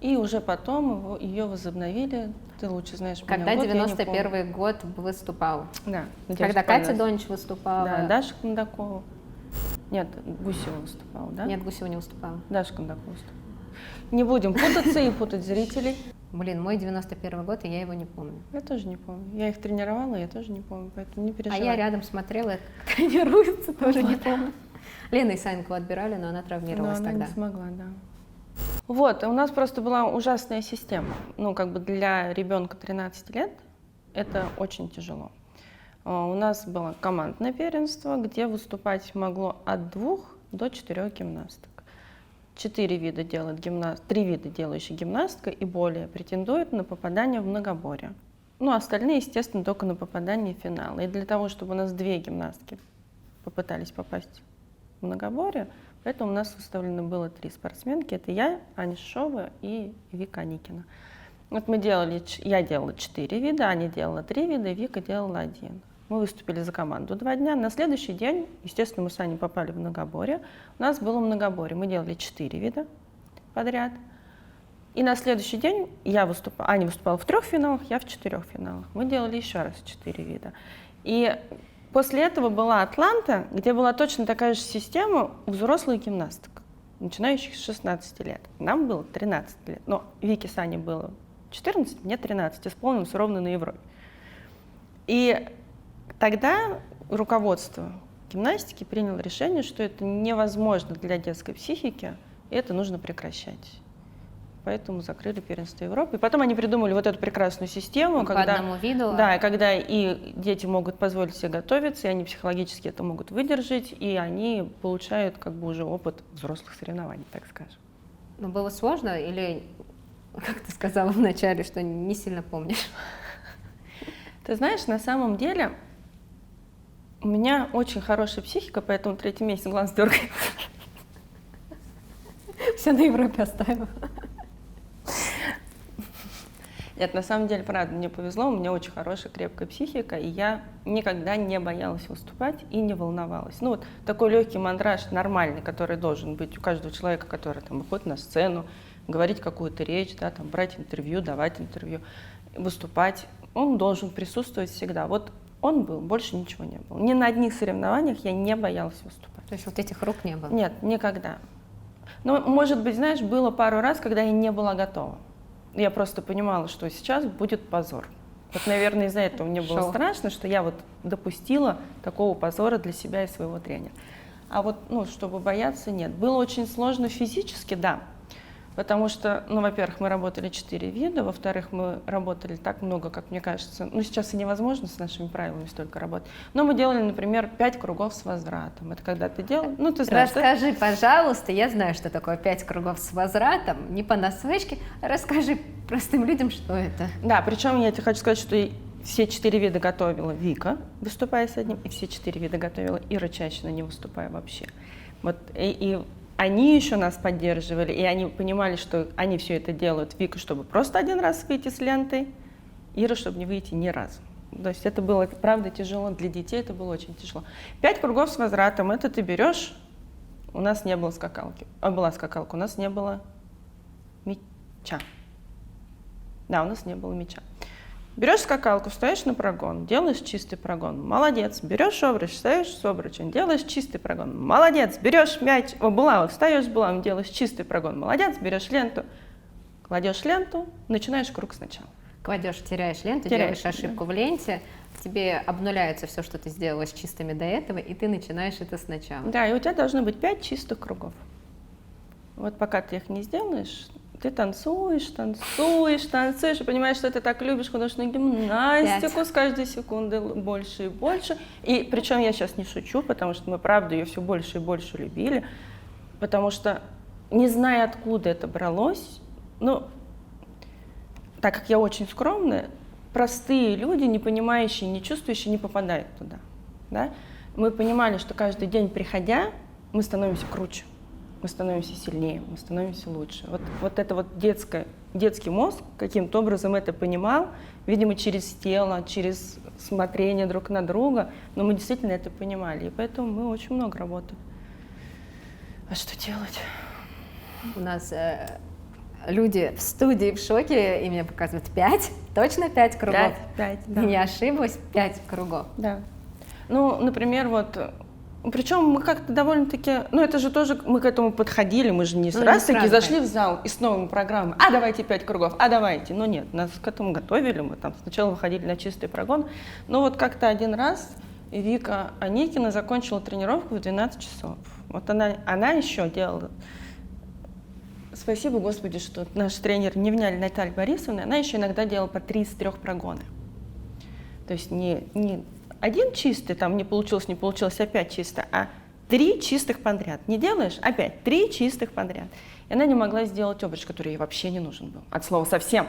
и уже потом ее возобновили. Ты лучше знаешь меня. Когда год, я не 91-й год выступал? Да. Когда Катя Донич выступала? Да, Даша Кондакова. Нет, Гусева выступала, да? Нет, Гусева не выступала. Даша Кондакова выступала. Не будем путаться и путать зрителей. Блин, мой 91-й год, и я его не помню. Я тоже не помню. Я их тренировала, я тоже не помню, поэтому не А переживай. я рядом смотрела, как тренируется, тоже не помню. Лена Исаенко отбирали, но она травмировалась она тогда. не смогла, да. Вот, у нас просто была ужасная система. Ну, как бы для ребенка 13 лет это очень тяжело. У нас было командное первенство, где выступать могло от 2 до 4 гимнасток. 4 вида делает 3 вида делающая гимнастка и более претендуют на попадание в многоборье. Ну, остальные, естественно, только на попадание в финал. И для того, чтобы у нас 2 гимнастки попытались попасть в многоборье, поэтому у нас выставлено было 3 спортсменки. Это я, Аня Шишова и Вика Аникина. Вот я делала 4 вида, Аня делала 3 вида, и Вика делала 1. Мы выступили за команду 2 дня. На следующий день, естественно, мы с Аней попали в многоборье. У нас было многоборье. Мы делали 4 вида подряд. И на следующий день Аня выступала в 3 финалах, я в 4 финалах. Мы делали еще раз 4 вида. И после этого была Атланта, где была точно такая же система у взрослых гимнасток, начинающих с 16 лет. Нам было 13 лет. Но Вике с Аней было 14, мне 13. Исполнилось ровно на Европе. И тогда руководство гимнастики приняло решение, что это невозможно для детской психики, и это нужно прекращать. Поэтому закрыли первенство Европы. И потом они придумали вот эту прекрасную систему, По одному виду. Да, когда и дети могут позволить себе готовиться, и они психологически это могут выдержать, и они получают как бы уже опыт взрослых соревнований, так скажем. Но было сложно или, как ты сказала вначале, что не сильно помнишь? Ты знаешь, на самом деле у меня очень хорошая психика, поэтому 3-й месяц глаз дергает. Все на Европе оставила. Нет, на самом деле, правда, мне повезло, у меня очень хорошая, крепкая психика, и я никогда не боялась выступать и не волновалась. Ну вот такой легкий мандраж нормальный, который должен быть у каждого человека, который там выходит на сцену, говорить какую-то речь, да, там, брать интервью, давать интервью, выступать, он должен присутствовать всегда. Вот он был, больше ничего не было. Ни на одних соревнованиях я не боялась выступать. То есть вот этих рук не было? Нет, никогда. Ну, может быть, знаешь, было пару раз, когда я не была готова. Я просто понимала, что сейчас будет позор. Вот, наверное, из-за этого мне было страшно, что я вот допустила такого позора для себя и своего тренера. А вот, ну, чтобы бояться, нет. Было очень сложно физически, да. Потому что, ну, во-первых, мы работали 4 вида, во-вторых, мы работали так много, как мне кажется, ну, сейчас и невозможно с нашими правилами столько работать. Но мы делали, например, 5 кругов с возвратом. Это когда ты делаешь, ну, ты знаешь. Расскажи, пожалуйста, я знаю, что такое 5 кругов с возвратом, не понаслышке. Расскажи простым людям, что это. Да, причем я тебе хочу сказать, что все 4 вида готовила Вика, выступая с одним, и все 4 вида готовила Ира Чащина, не выступая вообще. Вот, и они еще нас поддерживали, и они понимали, что они все это делают. Вика, чтобы просто 1 раз выйти с лентой, Ира, чтобы не выйти ни разу. То есть это было, правда, тяжело. Для детей это было очень тяжело. 5 кругов с возвратом, это ты берешь, у нас не было скакалки. Была скакалка, у нас не было мяча. Да, у нас не было мяча. Берешь скакалку, встаешь на прогон, делаешь чистый прогон, молодец. Берешь обруч, встаешь с обручем, делаешь чистый прогон, молодец. Берешь мяч, булаву, встаешь с булавом, делаешь чистый прогон, молодец. Берешь ленту, кладешь ленту, начинаешь круг сначала. Кладешь, теряешь ленту, делаешь ошибку в ленте, тебе обнуляется все, что ты сделала с чистыми до этого, и ты начинаешь это сначала. Да, и у тебя должно быть 5 чистых кругов. Вот пока ты их не сделаешь, ты танцуешь, и понимаешь, что ты так любишь художественную гимнастику, 5. С каждой секунды больше и больше. И причем я сейчас не шучу, потому что мы, правда, ее все больше и больше любили, потому что, не зная, откуда это бралось, ну, так как я очень скромная, простые люди, не понимающие, не чувствующие, не попадают туда. Да? Мы понимали, что каждый день, приходя, мы становимся круче. Мы становимся сильнее, мы становимся лучше. Вот это вот детский мозг каким-то образом это понимал, видимо, через тело, через смотрение друг на друга, но мы действительно это понимали, и поэтому мы очень много работали. А что делать? У нас люди в студии в шоке, и мне показывают 5, точно 5 кругов? 5, Я не ошиблась, 5 кругов. Да. Ну, например, вот, причем мы как-то довольно-таки, ну это же тоже, мы к этому подходили, мы же не раз таки зашли в зал и с новыми программами, а давайте 5 кругов, а давайте. Ну нет, нас к этому готовили, мы там сначала выходили на чистый прогон, но вот как-то один раз Вика Аникина закончила тренировку в 12 часов. Вот она еще делала. Спасибо, Господи, что наш тренер Невняли Наталья Борисовна, она еще иногда делала по 3 из 3 прогоны. То есть не один чистый, там не получилось, опять чисто, а 3 чистых подряд. Не делаешь? Опять 3 чистых подряд. И она не могла сделать обруч, который ей вообще не нужен был. От слова совсем.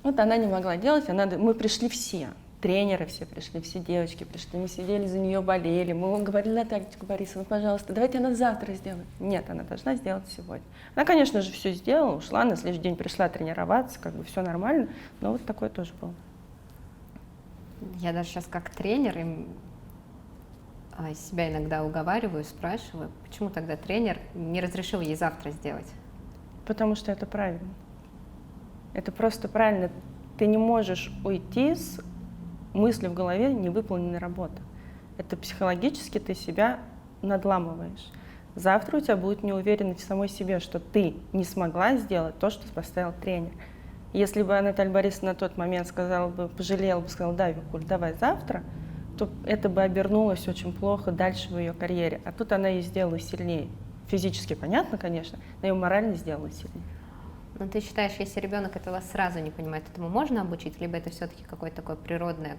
Вот она не могла делать, мы пришли все. Тренеры все пришли, все девочки пришли, мы сидели за нее, болели. Мы говорили: Натальечка Борисовна, пожалуйста, давайте она завтра сделает. Нет, она должна сделать сегодня. Она, конечно же, все сделала, ушла, на следующий день пришла тренироваться, как бы все нормально, но вот такое тоже было. Я даже сейчас как тренер себя иногда уговариваю, спрашиваю, почему тогда тренер не разрешил ей завтра сделать? Потому что это правильно. Это просто правильно. Ты не можешь уйти с мысли в голове невыполненной работы. Это психологически ты себя надламываешь. Завтра у тебя будет неуверенность в самой себе, что ты не смогла сделать то, что поставил тренер. Если бы Наталья Борисовна на тот момент сказала бы, пожалела бы, сказала: да, Викуль, давай завтра, то это бы обернулось очень плохо дальше в ее карьере. А тут она ее сделала сильнее. Физически понятно, конечно, но ее морально сделала сильнее. Но ты считаешь, если ребенок этого сразу не понимает, этому можно обучить, либо это все-таки какое-то такое природное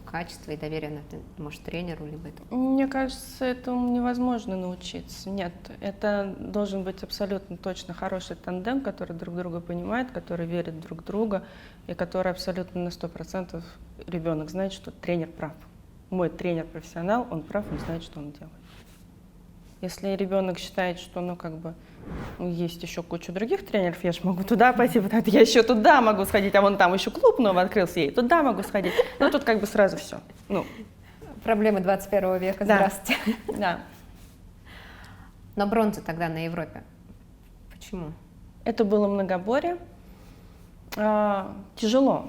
качество и доверие, может, тренеру, либо это? Мне кажется, этому невозможно научиться. Нет, это должен быть абсолютно точно хороший тандем, который друг друга понимает, который верит друг в друга, и который абсолютно на 100% ребенок знает, что тренер прав. Мой тренер профессионал, он прав, он знает, что он делает. Если ребенок считает, что, есть еще куча других тренеров, я же могу туда пойти, я еще туда могу сходить, а вон там еще клуб новый открылся, я и туда могу сходить. Но тут как бы сразу все. Проблемы 21 века, да. Здравствуйте. Да. Но бронза тогда на Европе. Почему? Это было многоборье. Тяжело.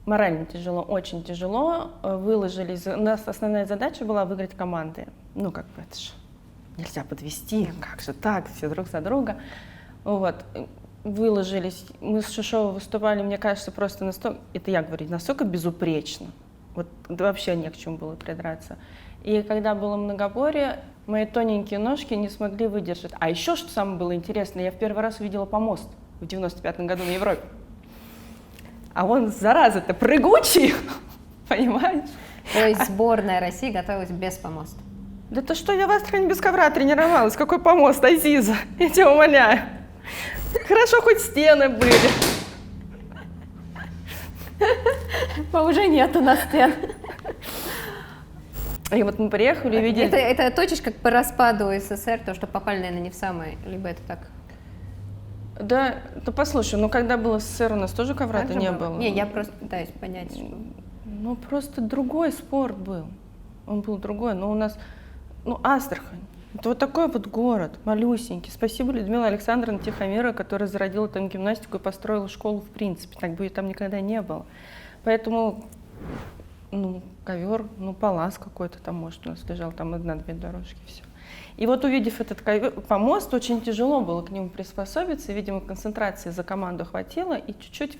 Морально тяжело, очень тяжело. Выложились. У нас основная задача была выиграть команды. Это же нельзя подвести, как же так, все друг за друга. Вот. Выложились. Мы с Шишовой выступали, мне кажется, просто настолько безупречно. Вот вообще не к чему было придраться. И когда было многоборье, мои тоненькие ножки не смогли выдержать. А еще, что самое было интересное, я в первый раз увидела помост в 95-м году на Европе. А он, зараза-то, прыгучий, понимаешь? То есть сборная России готовилась без помоста? Да то что, я в Астрахани без ковра тренировалась, какой помост, Азиза, я тебя умоляю. Хорошо, хоть стены были. Уже нет у нас стен. И вот мы приехали и видели... Это точечка по распаду СССР, то, что попали, наверное, не в самое, либо это так? Да, послушай, когда было в СССР, у нас тоже ковра-то не было. Не, я просто пытаюсь понять, что... Просто другой спорт был. Он был другой, но у нас... Астрахань. Это вот такой вот город, малюсенький. Спасибо Людмиле Александровне Тихомировой, которая зародила там гимнастику и построила школу в принципе. Так бы ее там никогда не было. Поэтому, ковер, палас какой-то там, может, у нас лежал, там 1-2 дорожки, все. И вот увидев этот помост, очень тяжело было к нему приспособиться. Видимо, концентрации за команду хватило, и чуть-чуть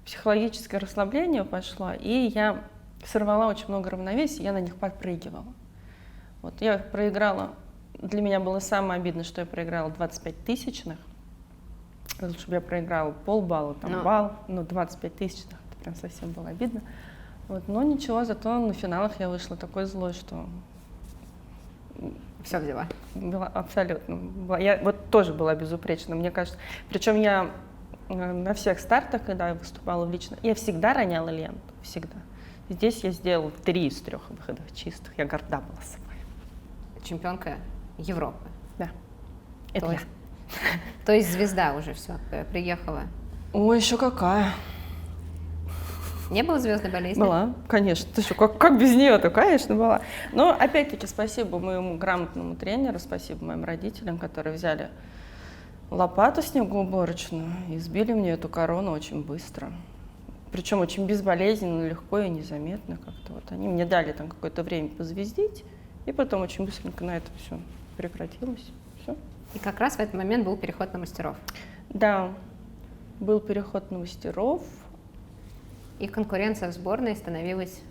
психологическое расслабление пошло, и я сорвала очень много равновесия, я на них подпрыгивала. Вот я проиграла, для меня было самое обидное, что я проиграла 25 тысячных. Лучше бы я проиграла полбалла, балл, 25 тысячных, это прям совсем было обидно. Но ничего, зато на финалах я вышла такой злой, что... Все взяла. Была абсолютно. Я тоже была безупречна, мне кажется. Причем я на всех стартах, когда я выступала в лично, я всегда роняла ленту, всегда. Здесь я сделала 3 из 3 выходов чистых, я горда была собой. Чемпионка Европы. Да. Это я. То есть звезда уже все, приехала. Ой, еще какая. Не было звездной болезни? Была, конечно. Ты что, как без нее-то? Конечно, была. Но опять-таки спасибо моему грамотному тренеру, спасибо моим родителям, которые взяли лопату снегоуборочную и сбили мне эту корону очень быстро. Причем очень безболезненно, легко и незаметно как-то. Вот они мне дали там какое-то время позвездить, и потом очень быстренько на это все прекратилось. Все. И как раз в этот момент был переход на мастеров. Да, был переход на мастеров. И конкуренция в сборной становилась...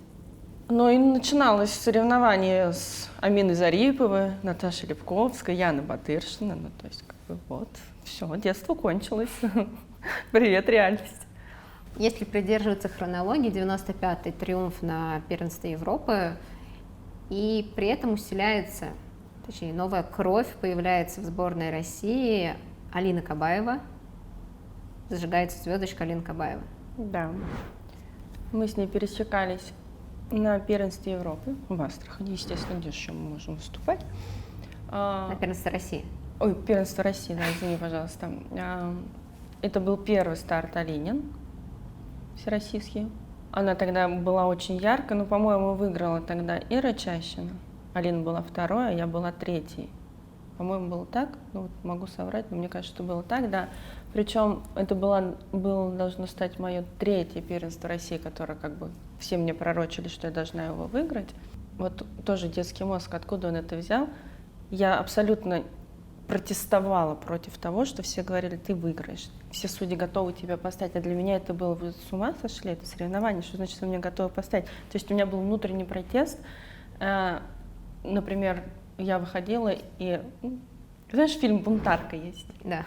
Ну и начиналось соревнование с Аминой Зариповой, Наташей Лепковской, Яной Батыршиной. Ну, то есть, как бы вот, все, детство кончилось. Привет, реальность. Если придерживаться хронологии, 95-й триумф на первенстве Европы, и при этом усиляется, точнее, новая кровь появляется в сборной России. Алина Кабаева, зажигается звездочка Алина Кабаева. Да. Мы с ней пересекались на первенстве Европы в Астрахани, естественно, где еще мы можем выступать. На первенстве России. Ой, первенство России, да, извини, пожалуйста. Это был первый старт Алинин, всероссийский. Она тогда была очень яркой, но, по-моему, выиграла тогда Ира Чащина. Алина была второй, а я была третьей. По-моему, было так. Ну, вот могу соврать, но мне кажется, что было так, да. Причем это было должно стать мое третье первенство России, которое как бы все мне пророчили, что я должна его выиграть. Вот тоже детский мозг, откуда он это взял. Я абсолютно протестовала против того, что все говорили, ты выиграешь. Все судьи готовы тебя поставить. А для меня это было, вы с ума сошли, это соревнование, что значит, вы меня готовы поставить? То есть у меня был внутренний протест. Например, я выходила и... Знаешь, фильм «Бунтарка» есть? Да.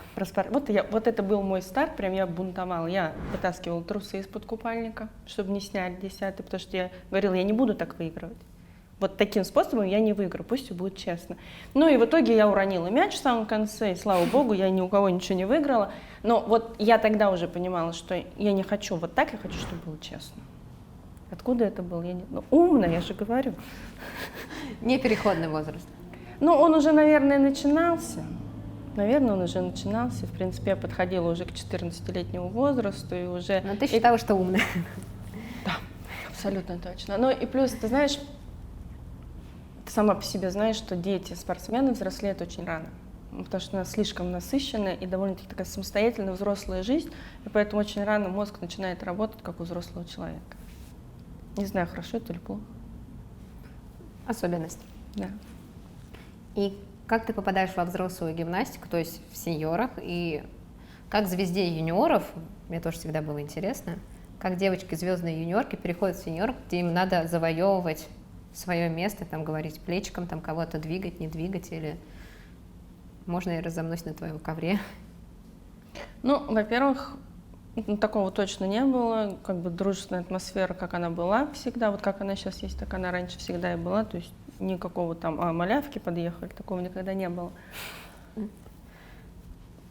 Вот это был мой старт, прям я бунтовала. Я вытаскивала трусы из-под купальника, чтобы не сняли 10-й, потому что я говорила, я не буду так выигрывать. Вот таким способом я не выиграю, пусть все будет честно. Ну и в итоге я уронила мяч в самом конце, и слава богу, я ни у кого ничего не выиграла. Но вот я тогда уже понимала, что я не хочу вот так, я хочу, чтобы было честно. Откуда это было? Ну, умная, я же говорю. Не переходный возраст. Ну, он уже, наверное, начинался. В принципе, я подходила уже к 14-летнему возрасту и уже... Но ты считала, что умная. Да, абсолютно точно. Ну и плюс, ты знаешь, ты сама по себе знаешь, что дети, спортсмены взрослеют очень рано. Потому что у нас слишком насыщенная и довольно-таки такая самостоятельная взрослая жизнь, и поэтому очень рано мозг начинает работать, как у взрослого человека. Не знаю, хорошо это или плохо. Особенность. Да. И как ты попадаешь во взрослую гимнастику, то есть в сеньорах, и как звезде юниоров, мне тоже всегда было интересно, как девочки звездные юниорки переходят в сеньор, где им надо завоевывать свое место, там говорить плечиком, там кого-то двигать, не двигать, или можно я разомнусь на твоем ковре? Ну, во-первых, такого точно не было, как бы дружественная атмосфера, как она была всегда, вот как она сейчас есть, так она раньше всегда и была, то есть никакого там малявки подъехали, такого никогда не было.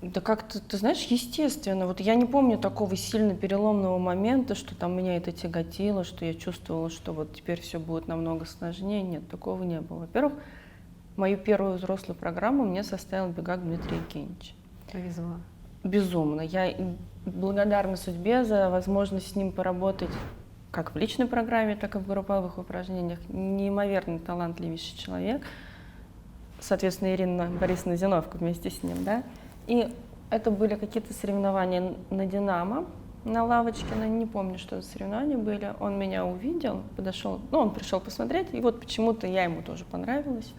Да как-то, ты знаешь, естественно, вот я не помню такого сильно переломного момента, что там меня это тяготило, что я чувствовала, что вот теперь все будет намного сложнее, нет, такого не было. Во-первых, мою первую взрослую программу мне составил Бегак Дмитрий Евгеньевич. Повезло. Безумно. Я благодарна судьбе за возможность с ним поработать как в личной программе, так и в групповых упражнениях. Неимоверно талантливейший человек. Соответственно, Ирина Борисовна Зиновка вместе с ним, да. И это были какие-то соревнования на «Динамо», на Лавочкино, не помню, что за соревнования были. Он меня увидел, подошел, ну, он пришел посмотреть, и вот почему-то я ему тоже понравилась.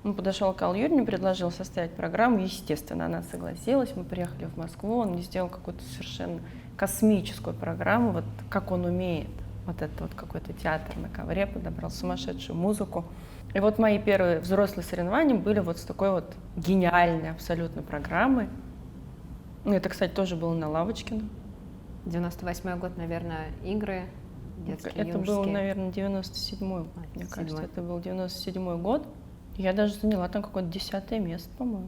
Он подошел к Алле Юрьевне, предложил составить программу. Естественно, она согласилась. Мы приехали в Москву, он мне сделал какую-то совершенно космическую программу, вот как он умеет. Вот это вот какой-то театр на ковре, подобрал сумасшедшую музыку. И вот мои первые взрослые соревнования были вот с такой вот гениальной абсолютно программой. Это, кстати, тоже было на Лавочкино. 98-й год, наверное, игры детские, Это юношеские. был, наверное, 97-й, мне кажется. Это был 97-й год. Я даже заняла там какое-то 10-е место, по-моему.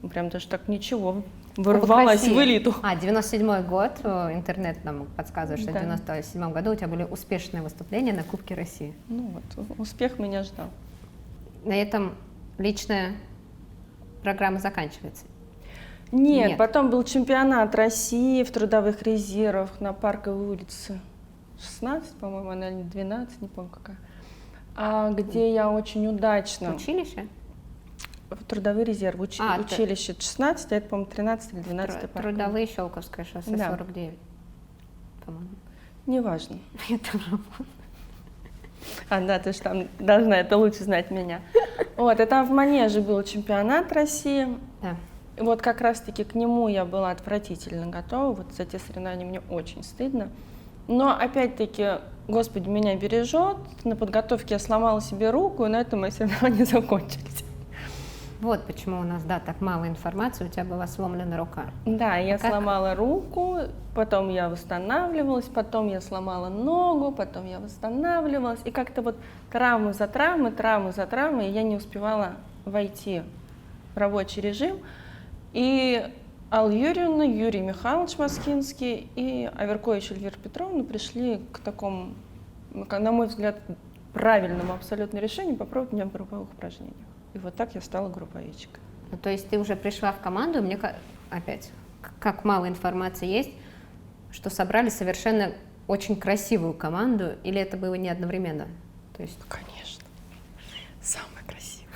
Прям даже так ничего, вырвалась в элиту. 97-й год, интернет нам подсказывает, что Да. в 97-м году у тебя были успешные выступления на Кубке России. Ну вот, успех меня ждал. На этом личная программа заканчивается. Нет, потом был чемпионат России в трудовых резервах на Парковой улице. 16, по-моему, она или 12, не помню какая. Где я очень удачно... Училище? Трудовые резервы. А, Училище 16, а это, по-моему, 13 или 12 парк. Трудовые Щелковское шоссе, Да. 49, по-моему. Неважно. Я тоже. Да, ты же там должна это лучше знать меня. Вот, и там в Манеже был чемпионат России. Да. И вот как раз-таки к нему я была отвратительно готова. Вот за те соревнования мне очень стыдно. Но опять-таки, Господи меня бережет. На подготовке я сломала себе руку, и на этом мои соревнования закончились. Вот почему у нас, да, так мало информации, у тебя была сломлена рука. Да, я как? сломала руку, потом я восстанавливалась, потом я сломала ногу, потом я восстанавливалась. И как-то вот травмы за травмой, и я не успевала войти в рабочий режим. И Алла Юрьевна, Юрий Михайлович Москинский и Аверкович Эльвира Петровна пришли к такому, на мой взгляд, правильному абсолютно решению попробовать меня в групповых упражнениях. И вот так я стала групповичкой. Ну, то есть ты уже пришла в команду, и мне опять, как мало информации есть, что собрали совершенно очень красивую команду, или это было не одновременно? То есть... Конечно, самая красивая.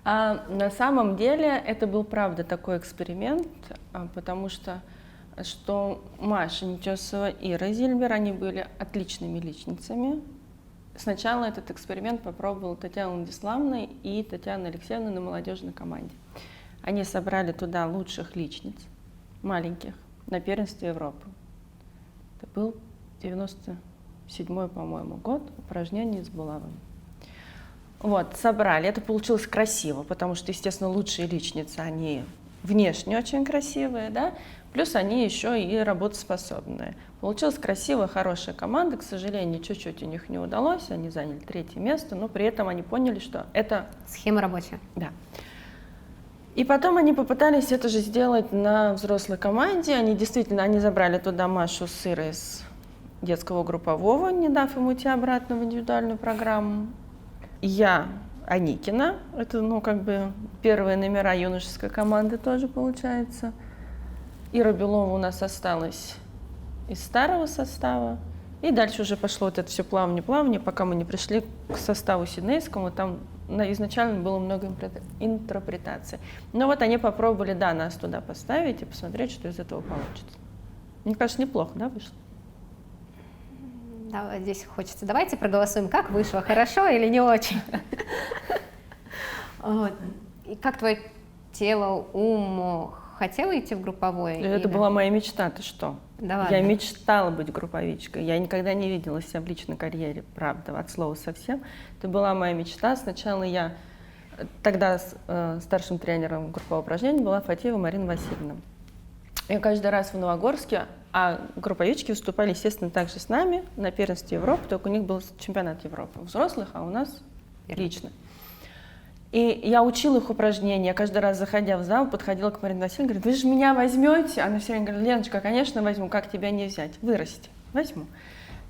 А на самом деле это был, правда, такой эксперимент, потому что Маша Нетесова и Ира Зильбер, они были отличными личницами. Сначала этот эксперимент попробовала Татьяна Владиславовна и Татьяна Алексеевна на молодежной команде. Они собрали туда лучших личниц, маленьких, на первенстве Европы. Это был 97-й, по-моему, год, упражнение с булавами. Вот, собрали. Это получилось красиво, потому что, естественно, лучшие личницы, они внешне очень красивые, да, плюс они еще и работоспособные. Получилась красивая, хорошая команда. К сожалению, чуть-чуть у них не удалось, они заняли 3-е место, но при этом они поняли, что это... Схема рабочая. Да. И потом они попытались это же сделать на взрослой команде. Они забрали туда Машу с Ирой из детского группового, не дав им уйти обратно в индивидуальную программу. Я Аникина, это, первые номера юношеской команды тоже получается. Ира Белова у нас осталась из старого состава. И дальше уже пошло вот это все плавание, пока мы не пришли к составу сиднейскому. Там изначально было много интерпретаций. Но вот они попробовали, да, нас туда поставить и посмотреть, что из этого получится. Мне кажется, неплохо, да, вышло? Да, здесь хочется. Давайте проголосуем, как вышло, хорошо или не очень. И как твое тело, ум хотела идти в групповое? Это была моя мечта, ты что? Да ладно. Я мечтала быть групповичкой. Я никогда не видела себя в личной карьере, правда, от слова совсем. Это была моя мечта. Сначала тогда старшим тренером группового упражнений была Фатеева Марина Васильевна. Я каждый раз в Новогорске, а групповички выступали, естественно, также с нами на первенстве Европы, только у них был чемпионат Европы взрослых, а у нас лично. И я учила их упражнения. Я каждый раз, заходя в зал, подходила к Марине Васильевне, говорит: вы же меня возьмете? Она все время говорит: Леночка, конечно, возьму, как тебя не взять? Вырасти, возьму.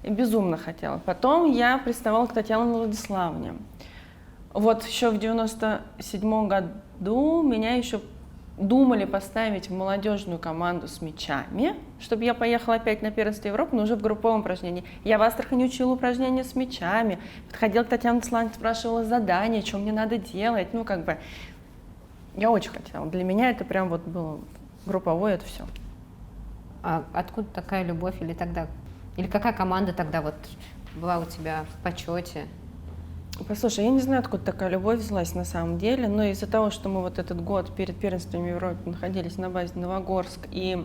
И безумно хотела. Потом я приставала к Татьяне Владиславовне. Вот еще в 97-м году меня еще думали поставить в молодежную команду с мячами, чтобы я поехала опять на первенство Европы, но уже в групповом упражнении. Я в Астрахани учила упражнения с мячами, подходила к Татьяне Владиславовне, спрашивала задания, что мне надо делать. Я очень хотела. Для меня это прям вот было групповое, это все. А откуда такая любовь или какая команда тогда вот была у тебя в почете? Послушай, я не знаю, откуда такая любовь взялась на самом деле, но из-за того, что мы вот этот год перед первенством Европы находились на базе Новогорск и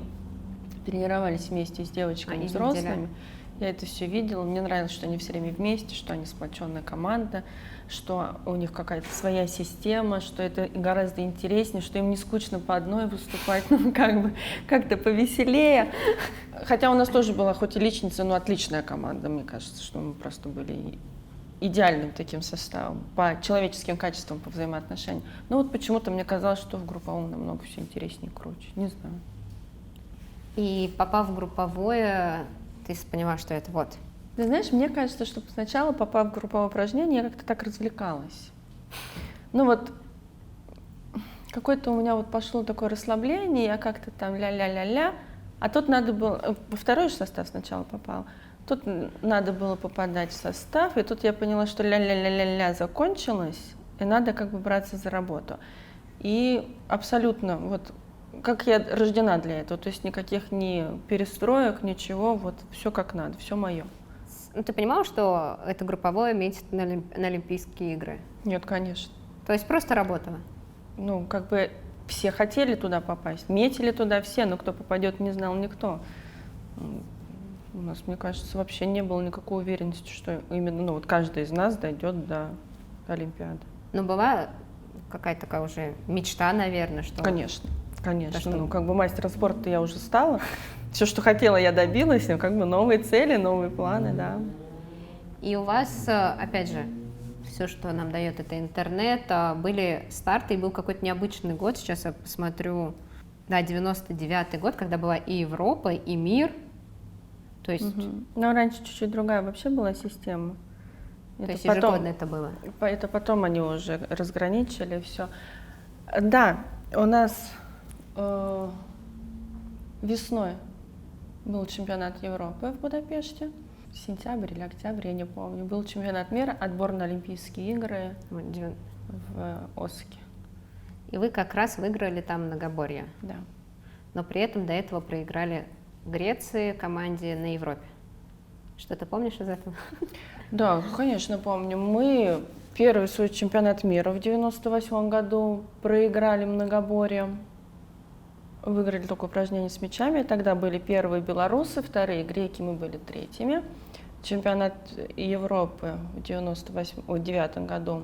тренировались вместе с девочками взрослыми, я это все видела. Мне нравилось, что они все время вместе, что они сплоченная команда, что у них какая-то своя система, что это гораздо интереснее, что им не скучно по одной выступать, как-то повеселее. Хотя у нас тоже была хоть и личница, но отличная команда, мне кажется, что мы просто были идеальным таким составом, по человеческим качествам, по взаимоотношениям. Но вот почему-то мне казалось, что в групповом намного все интереснее и круче. Не знаю. И попав в групповое, ты поняла, что это вот? Ты знаешь, мне кажется, что сначала, попав в групповое упражнение, я как-то так развлекалась. Какое-то у меня вот пошло такое расслабление, я как-то там ля-ля-ля-ля, А тут надо было, во второй же состав сначала попал, тут надо было попадать в состав, и тут я поняла, что ля-ля-ля-ля-ля закончилось, и надо как бы браться за работу. И абсолютно, вот как я рождена для этого, то есть никаких ни перестроек, ничего, вот все как надо, все мое. Ну, ты понимала, что это групповое метит на Олимпийские игры? Нет, конечно. То есть просто работала? Ну, как бы все хотели туда попасть, метили туда все, но кто попадет, не знал никто. У нас, мне кажется, вообще не было никакой уверенности, что именно, ну, вот каждый из нас дойдет до Олимпиады. Ну, была какая-то такая уже мечта, наверное, что... Конечно, конечно. Да что? Ну, как бы мастером спорта я уже стала. Все, что хотела, я добилась. И как бы новые цели, новые планы, да. И у вас, опять же, все, что нам дает это интернет, были старты, и был какой-то необычный год. Сейчас я посмотрю, да, 99-й год, когда была и Европа, и мир. То есть... Но раньше чуть-чуть другая вообще была система. То есть ежегодно это было? Это потом они уже разграничили все. Да, у нас весной был чемпионат Европы в Будапеште. Сентябрь или октябрь, я не помню. Был чемпионат мира, отбор на Олимпийские игры в Осаке. И вы как раз выиграли там многоборье. Да. Но при этом до этого проиграли Греции, команде на Европе. Что ты помнишь из этого? Да, конечно, помню. Мы первый свой чемпионат мира в 98 году проиграли многоборье. Выиграли только упражнения с мячами. Тогда были первые белорусы, вторые греки, мы были третьими. Чемпионат Европы в 99 году.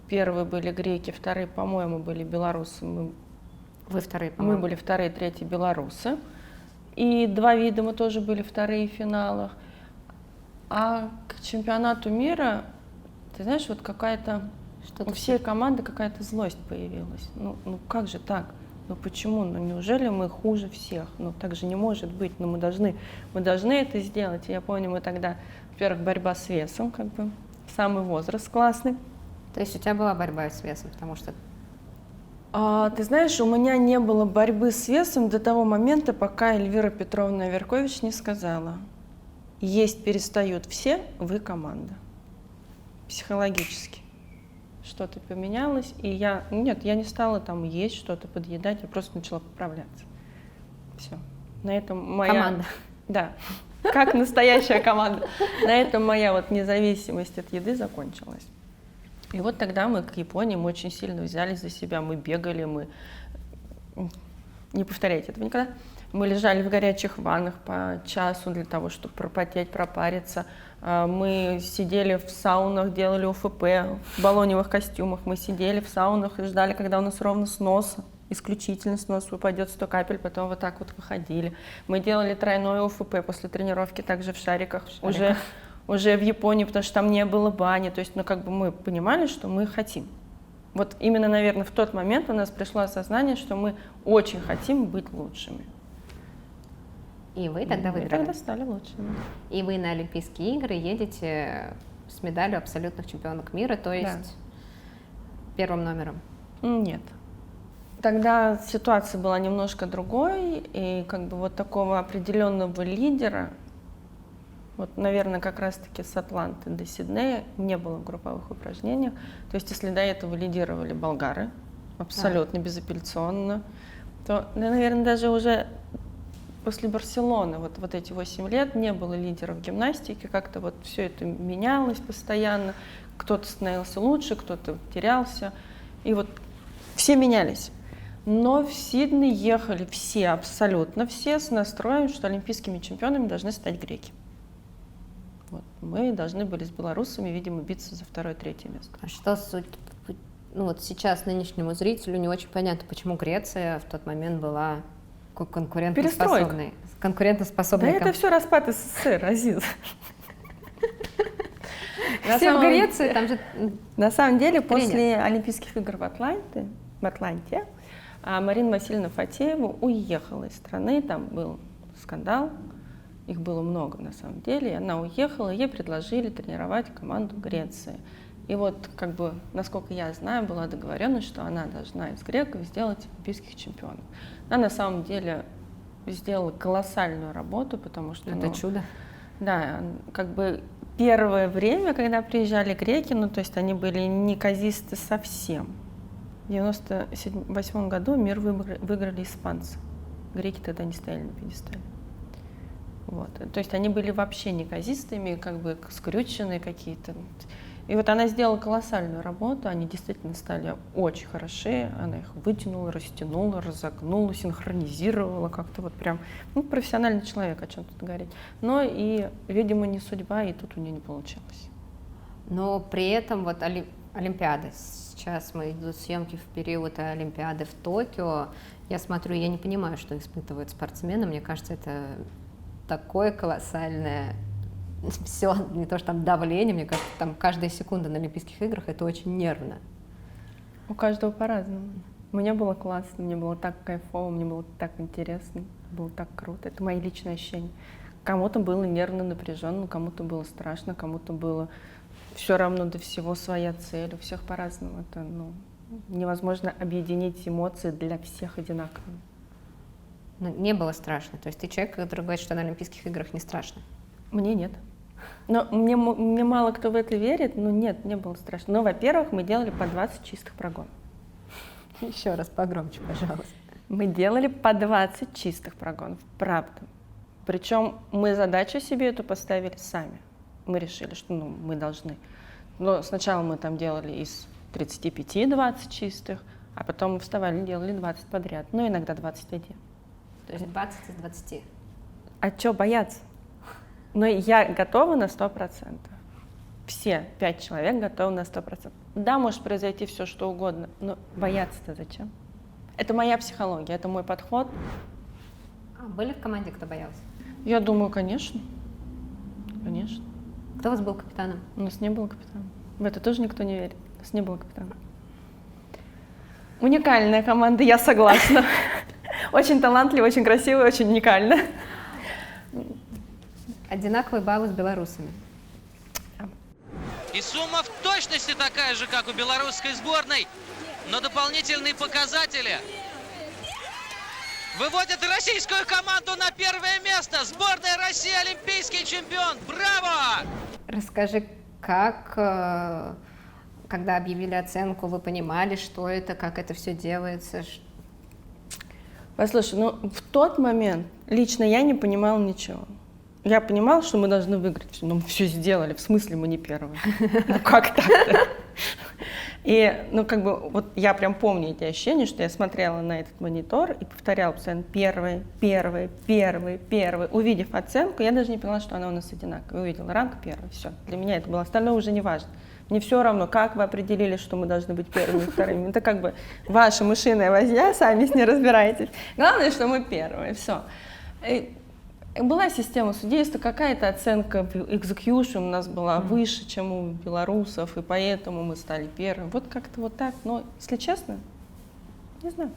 Первые были греки, вторые, по-моему, были белорусы. Вы вторые, по-моему. Мы были вторые, третьи белорусы. И два вида мы тоже были вторые в финалах. А к чемпионату мира, ты знаешь, вот какая-то у всей команды какая-то злость появилась. Ну как же так? Ну почему? Ну неужели мы хуже всех? Ну так же не может быть. Ну мы должны это сделать. И я помню, мы тогда, во-первых, борьба с весом, как бы самый возраст классный. То есть у тебя была борьба с весом, потому что... Ты знаешь, у меня не было борьбы с весом до того момента, пока Эльвира Петровна Веркович не сказала: есть перестают все, вы команда. Психологически что-то поменялось, и я не стала там есть что-то, подъедать, я просто начала поправляться. Все. На этом моя... Команда. Да, как настоящая команда. На этом моя вот независимость от еды закончилась. И вот тогда мы к Японии, мы очень сильно взялись за себя, мы бегали, мы... Не повторяйте этого никогда. Мы лежали в горячих ваннах по часу для того, чтобы пропотеть, пропариться. Мы сидели в саунах, делали ОФП в баллоневых костюмах. Мы сидели в саунах и ждали, когда у нас ровно с носа, исключительно с носа выпадет 100 капель, потом вот так вот выходили. Мы делали тройное ОФП после тренировки также в шариках. Уже в Японии, потому что там не было бани. То есть, как бы мы понимали, что мы хотим. Вот именно, наверное, в тот момент у нас пришло осознание, что мы очень хотим быть лучшими. И вы тогда выиграли. Мы тогда стали лучшими. И вы на Олимпийские игры едете с медалью абсолютных чемпионок мира, то есть первым номером. Нет. Тогда ситуация была немножко другой, и как бы вот такого определенного лидера, вот, наверное, как раз-таки с Атланты до Сиднея не было в групповых упражнениях. То есть, если до этого лидировали болгары, абсолютно безапелляционно, то, наверное, даже уже после Барселоны, вот эти 8 лет, не было лидеров гимнастики, как-то вот все это менялось постоянно, кто-то становился лучше, кто-то терялся, и вот все менялись. Но в Сидней ехали все, абсолютно все, с настроем, что олимпийскими чемпионами должны стать греки. Вот. Мы должны были с белорусами, видимо, биться за 2-3 место. А что вот сейчас нынешнему зрителю не очень понятно, почему Греция в тот момент была конкурентоспособной. Да это все распад СССР, Азиз. Все в Греции, там же... На самом деле, после Олимпийских игр в Атланте, Марина Васильевна Фатеева уехала из страны, там был скандал. Их было много на самом деле, и она уехала, ей предложили тренировать команду Греции. И вот, как бы, насколько я знаю, была договоренность, что она должна из греков сделать олимпийских чемпионов. Она на самом деле сделала колоссальную работу, потому что... Это чудо. Да, как бы первое время, когда приезжали греки, ну, то есть они были неказисты совсем. В 98 году мир выиграли испанцы. Греки тогда не стояли на пьедестале. Вот. То есть они были вообще неказистыми, как бы скрюченные какие-то. И вот она сделала колоссальную работу, они действительно стали очень хороши, она их вытянула, растянула, разогнула, синхронизировала как-то вот прям, ну, профессиональный человек, о чем тут говорить. Но и, видимо, не судьба, и тут у нее не получилось. Но при этом вот Олимпиады, сейчас мы идут съемки в период Олимпиады в Токио, я смотрю, я не понимаю, что испытывают спортсмены, мне кажется, это такое колоссальное все, не то что там давление, мне кажется, там каждая секунда на Олимпийских играх это очень нервно. У каждого по-разному. Мне было классно, мне было так кайфово, мне было так интересно, было так круто. Это мои личные ощущения. Кому-то было нервно, напряженно, кому-то было страшно, кому-то было все равно до всего своя цель. У всех по-разному. Это, ну, невозможно объединить эмоции для всех одинаково. Но не было страшно. То есть ты человек, который говорит, что на Олимпийских играх не страшно. Мне нет. Но мне мало кто в это верит, но нет, не было страшно. Но, во-первых, мы делали по 20 чистых прогонов. Еще раз погромче, пожалуйста. Мы делали по 20 чистых прогонов, правда. Причем мы задачу себе эту поставили сами. Мы решили, что мы должны. Но сначала мы там делали из 35 20 чистых, а потом мы вставали и делали 20 подряд. Ну, иногда 21. То есть 20 из 20. А чё бояться? Но я готова на 100%. Все 5 человек готовы на 100%. Да, может произойти все, что угодно, но бояться-то зачем? Это моя психология, это мой подход. А были в команде, кто боялся? Я думаю, конечно. Конечно. Кто у вас был капитаном? У нас не было капитана. В это тоже никто не верит. У нас не было капитана. Уникальная команда, я согласна. Очень талантливая, очень красивая, очень уникальная. Одинаковые баллы с белорусами. И сумма в точности такая же, как у белорусской сборной, но дополнительные показатели выводят российскую команду на первое место. Сборная России — олимпийский чемпион. Браво! Расскажи, как, когда объявили оценку, вы понимали, что это, как это все делается? Послушай, в тот момент лично я не понимала ничего. Я понимала, что мы должны выиграть, но мы все сделали, в смысле мы не первые. Ну как так-то? И, вот я прям помню эти ощущения, что я смотрела на этот монитор и повторяла постоянно первый. Увидев оценку, я даже не поняла, что она у нас одинаковая. Увидела ранг первый, все. Для меня это было, остальное уже не важно. Мне все равно, как вы определили, что мы должны быть первыми и вторыми. Это как бы ваша мышиная возня, сами с ней разбирайтесь. Главное, что мы первые, все. Была система судейства, какая-то оценка execution у нас была выше, чем у белорусов, и поэтому мы стали первыми. Вот как-то вот так. Но, если честно, не знаю,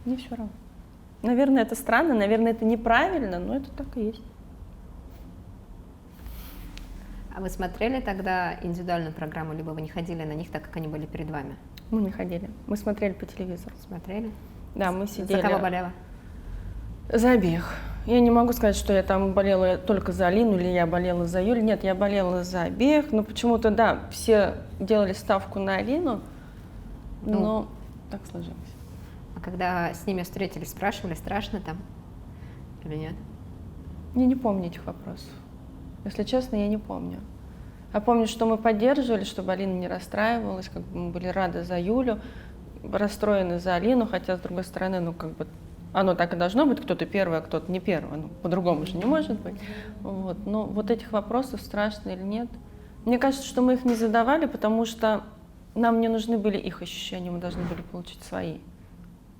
мне все равно. Наверное, это странно, наверное, это неправильно, но это так и есть. А вы смотрели тогда индивидуальную программу, либо вы не ходили на них, так как они были перед вами? Мы не ходили, мы смотрели по телевизору. Смотрели? Да, мы сидели. За кого болела? За обеих. Я не могу сказать, что я там болела только за Алину или я болела за Юлю. Нет, я болела за обеих, но почему-то, да, все делали ставку на Алину, но так сложилось. А когда с ними встретились, спрашивали, страшно там или нет? Я не помню этих вопросов. Если честно, я не помню. А помню, что мы поддерживали, чтобы Алина не расстраивалась, как бы мы были рады за Юлю, расстроены за Алину, хотя, с другой стороны, оно так и должно быть, кто-то первый, а кто-то не первый, по-другому же не может быть. Вот. Но вот этих вопросов, страшно или нет, мне кажется, что мы их не задавали, потому что нам не нужны были их ощущения, мы должны были получить свои.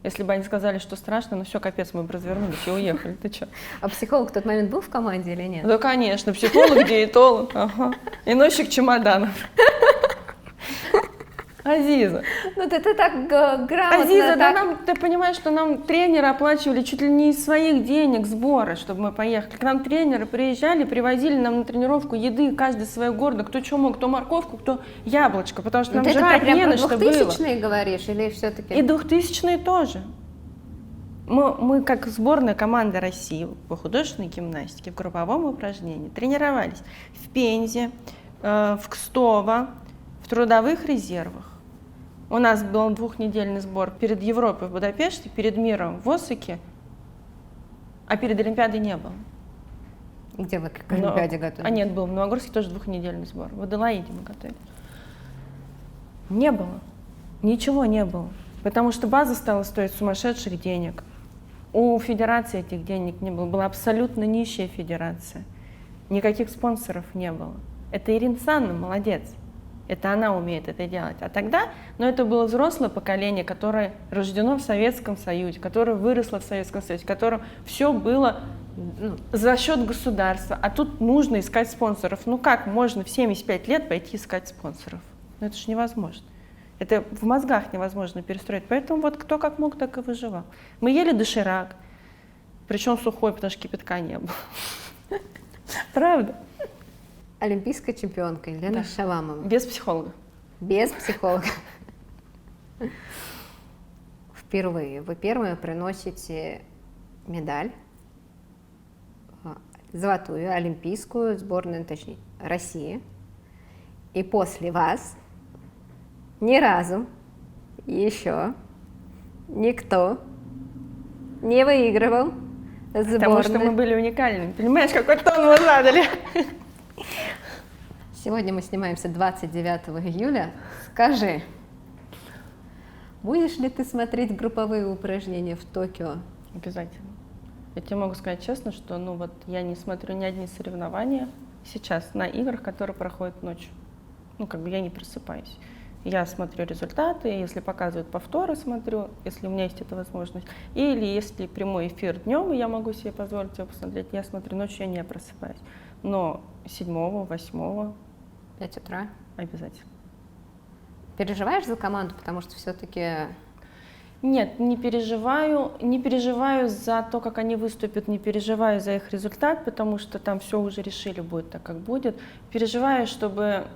Если бы они сказали, что страшно, все, капец, мы бы развернулись и уехали, ты что? А психолог в тот момент был в команде или нет? Да, конечно, психолог, диетолог, и носик чемоданов. Азиза. Ты так грамотно. Азиза, да ты понимаешь, что нам тренеры оплачивали чуть ли не из своих денег сборы, чтобы мы поехали. К нам тренеры приезжали, привозили нам на тренировку еды, каждый свое гордо, кто что мог, кто морковку, кто яблочко, потому что нам жрать не на что было. Ты 2000-е говоришь или все-таки? И 2000-е тоже. Мы как сборная команда России по художественной гимнастике в групповом упражнении тренировались в Пензе, в Кстово, в трудовых резервах. У нас был 2-недельный сбор перед Европой в Будапеште, перед миром в Осаке, а перед Олимпиадой не было. Где вы к Олимпиаде готовились? А нет, был в Новогорске тоже 2-недельный сбор. В Аделаиде мы готовились. Не было. Ничего не было. Потому что база стала стоить сумасшедших денег. У федерации этих денег не было. Была абсолютно нищая федерация. Никаких спонсоров не было. Это Ирина Санна молодец. Это она умеет это делать. А тогда, это было взрослое поколение, которое рождено в Советском Союзе, которое выросло в Советском Союзе, которому все было за счет государства. А тут нужно искать спонсоров. Как можно в 75 лет пойти искать спонсоров? Это же невозможно. Это в мозгах невозможно перестроить. Поэтому кто как мог, так и выживал. Мы ели доширак, причем сухой, потому что кипятка не было. Правда? Олимпийская чемпионка Елена Шаламова. Без психолога. Без психолога. Впервые. Вы первые приносите медаль, золотую, олимпийскую, сборную, точнее, России. И после вас ни разу еще никто не выигрывал сборную. Потому что мы были уникальными. Понимаешь, какой тон мы задали? Сегодня мы снимаемся 29 июля. Скажи, будешь ли ты смотреть групповые упражнения в Токио? Обязательно. Я тебе могу сказать честно, что я не смотрю ни одни соревнования сейчас на играх, которые проходят ночью. Я не просыпаюсь. Я смотрю результаты, если показывают повторы, смотрю, если у меня есть эта возможность. Или если прямой эфир днем, и я могу себе позволить его посмотреть, я смотрю ночью, я не просыпаюсь. Но 7-го, 8-го 5 утра. Обязательно. Переживаешь за команду, потому что все-таки... Нет, не переживаю. Не переживаю за то, как они выступят, не переживаю за их результат, потому что там все уже решили, будет так, как будет. Переживаю, чтобы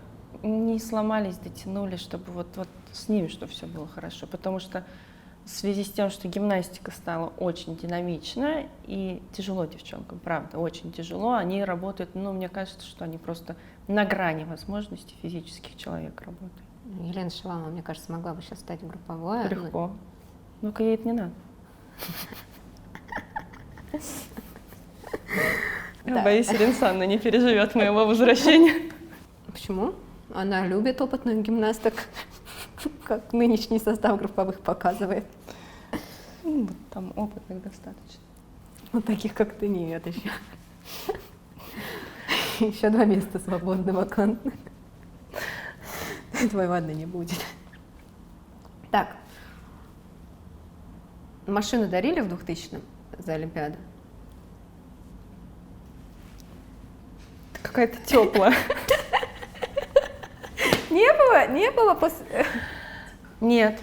не сломались, дотянули, чтобы вот с ними, чтобы все было хорошо. Потому что в связи с тем, что гимнастика стала очень динамичная и тяжело девчонкам, правда, очень тяжело. Они работают, мне кажется, что они просто на грани возможностей физических человек работают. Елена Шаламова, мне кажется, могла бы сейчас стать групповой. Легко. Ну-ка, ей это не надо. Я боюсь, Ирина Санна не переживет моего возвращения. Почему? Она любит опытных гимнасток, как нынешний состав групповых показывает. Там опытных достаточно. Таких, как ты, нет еще. Еще 2 места свободны, вакантны. Твоей ладно не будет. Так. Машину дарили в 2000-м за Олимпиаду? Какая-то теплая. Не было после... Нет.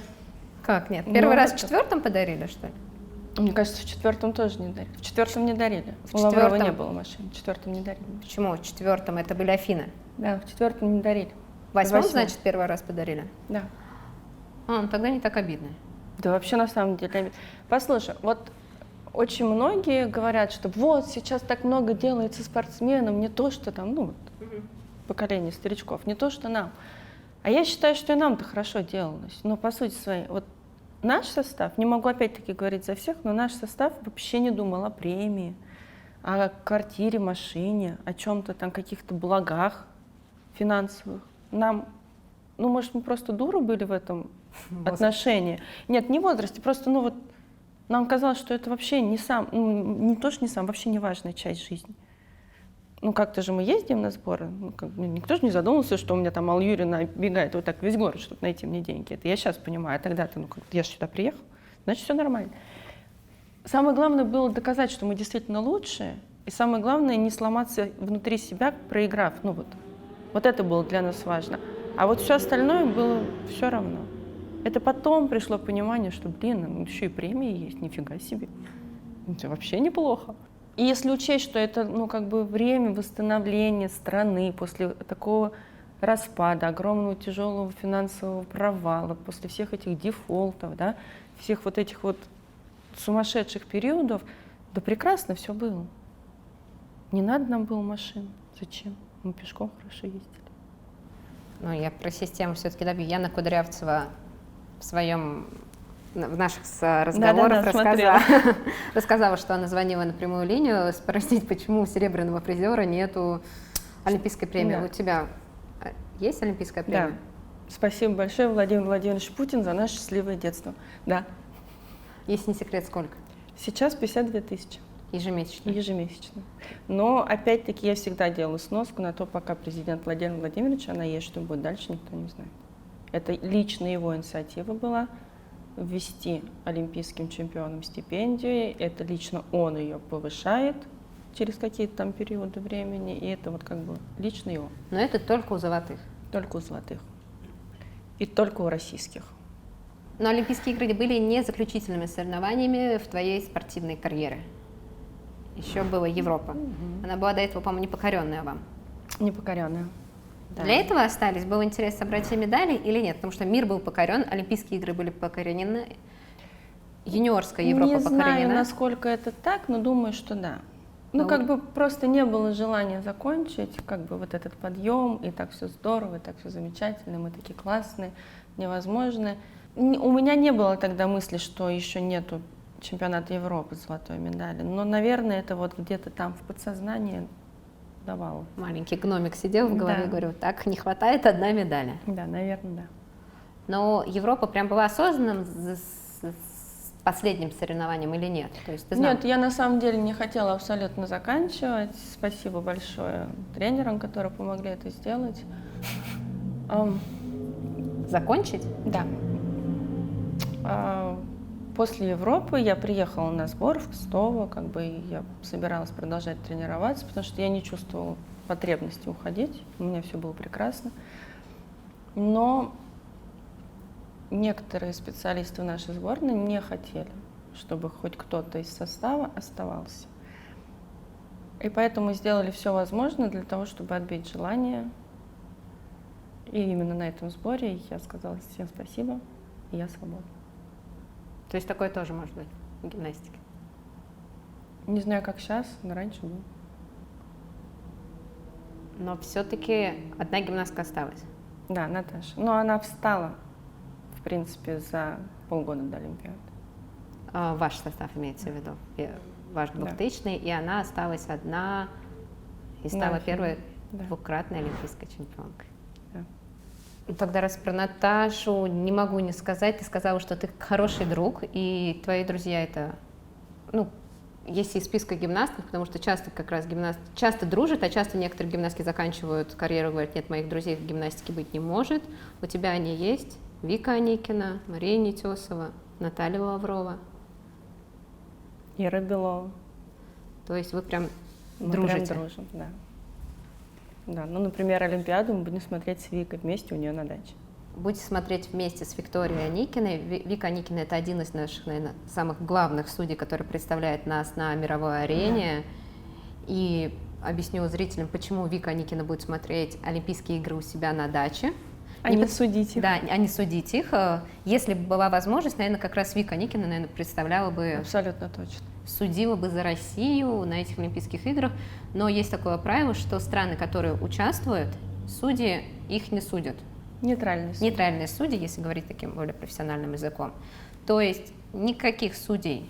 Как нет? Первый раз в 4-м подарили, что ли? Мне кажется, в 4-м тоже не дарили. В 4-м не дарили. В У Лаврова 4-м? не было машин. В 4-м не дарили. Почему? В 4-м это были Афины. Да, в 4-м не дарили. В 8-м, В 8-м. значит, первый раз подарили? Да. Тогда не так обидно. Да вообще на самом деле. Послушай, очень многие говорят, что сейчас так много делается спортсменам, не то, что там, поколение старичков, не то, что нам. А я считаю, что и нам-то хорошо делалось. Но по сути своей, наш состав, не могу опять-таки говорить за всех, но наш состав вообще не думал о премии, о квартире, машине, о чем-то там, каких-то благах финансовых. Нам, может, мы просто дуры были в этом отношении. Нет, не в возрасте, просто, нам казалось, что это вообще не не то, что не вообще не важная часть жизни. Как-то же мы ездим на сборы, никто же не задумывался, что у меня там Алла Юрьевна бегает вот так весь город, чтобы найти мне деньги. Это я сейчас понимаю, а тогда-то, я же сюда приехал, значит, все нормально. Самое главное было доказать, что мы действительно лучшие, и самое главное не сломаться внутри себя, проиграв. Вот это было для нас важно. А все остальное было все равно. Это потом пришло понимание, что, еще и премии есть, нифига себе. Это вообще неплохо. И если учесть, что это, время восстановления страны после такого распада, огромного тяжелого финансового провала, после всех этих дефолтов, да, всех этих сумасшедших периодов, да прекрасно все было. Не надо нам было машин. Зачем? Мы пешком хорошо ездили. Ну, я про систему все-таки добью. Яна Кудрявцева в наших разговорах рассказала, что она звонила на прямую линию спросить, почему у серебряного призера нету олимпийской премии. Да. У тебя есть олимпийская премия? Да. Спасибо большое, Владимир Владимирович Путин, за наше счастливое детство. Да. Если не секрет, сколько? Сейчас 52 тысячи. Ежемесячно? Ежемесячно. Но, опять-таки, я всегда делаю сноску на то, пока президент Владимир Владимирович, она есть, что будет дальше, никто не знает. Это лично его инициатива была ввести олимпийским чемпионам стипендию. Это лично он ее повышает через какие-то там периоды времени. И это вот как бы лично его. Но это только у золотых? Только у золотых. И только у российских. Но Олимпийские игры были не заключительными соревнованиями в твоей спортивной карьере. Еще была Европа. Она была до этого, по-моему, непокоренная вам. Непокоренная. Да. Для этого остались? Был интерес собрать все медали или нет? Потому что мир был покорен, Олимпийские игры были покорены, юниорская Европа покорена. Не знаю, насколько это так, но думаю, что да. Ну, как бы просто не было желания закончить, как бы вот этот подъем, и так все здорово, и так все замечательно, мы такие классные, невозможные. У меня не было тогда мысли, что еще нету чемпионата Европы с золотой медали, но, наверное, это вот где-то там в подсознании давало. Маленький гномик сидел в голове Да. и говорил, так, не хватает одна медали. Да, наверное, да. Но Европа прям была осознанным с последним соревнованием или нет? То есть ты знал? Нет, я на самом деле не хотела абсолютно заканчивать. Спасибо большое тренерам, которые помогли это сделать. Закончить? Да. После Европы я приехала на сбор в Кстово, как бы и я собиралась продолжать тренироваться, потому что я не чувствовала потребности уходить, у меня все было прекрасно. Но некоторые специалисты в нашей сборной не хотели, чтобы хоть кто-то из состава оставался. И поэтому сделали все возможное для того, чтобы отбить желание. И именно на этом сборе я сказала всем спасибо, и я свободна. То есть такое тоже может быть в гимнастике? Не знаю, как сейчас, но раньше было. Но все-таки одна гимнастка осталась. Да, Наташа. Но она встала, в принципе, за полгода до Олимпиады. Ваш состав имеется в виду, ваш 2000-й, и она осталась одна и стала первой двукратной олимпийской чемпионкой. Да. Ну, тогда раз про Наташу не могу не сказать. Ты сказала, что ты хороший друг, и твои друзья это, ну, есть из списка гимнастов, потому что часто как раз часто дружат, а часто некоторые гимнастки заканчивают карьеру и говорят, нет, моих друзей в гимнастике быть не может. У тебя они есть. Вика Аникина, Мария Нетесова, Наталья Лаврова. Ира Белова. То есть вы прям Мы дружите? прям дружим, да. Да, ну, например, Олимпиаду мы будем смотреть с Викой вместе у нее на даче. Будете смотреть вместе с Викторией Аникиной. Вика Аникина — это один из наших, наверное, самых главных судей, который представляет нас на мировой арене. И объясню зрителям, почему Вика Аникина будет смотреть Олимпийские игры у себя на даче. А не судить их. Да, а не судить их. Если бы была возможность, наверное, как раз Вика Аникина, наверное, представляла бы... Абсолютно точно. Судила бы за Россию на этих Олимпийских играх. Но есть такое правило, что страны, которые участвуют, судьи их не судят. Нейтральный суд. Нейтральные судьи, если говорить таким более профессиональным языком. То есть никаких судей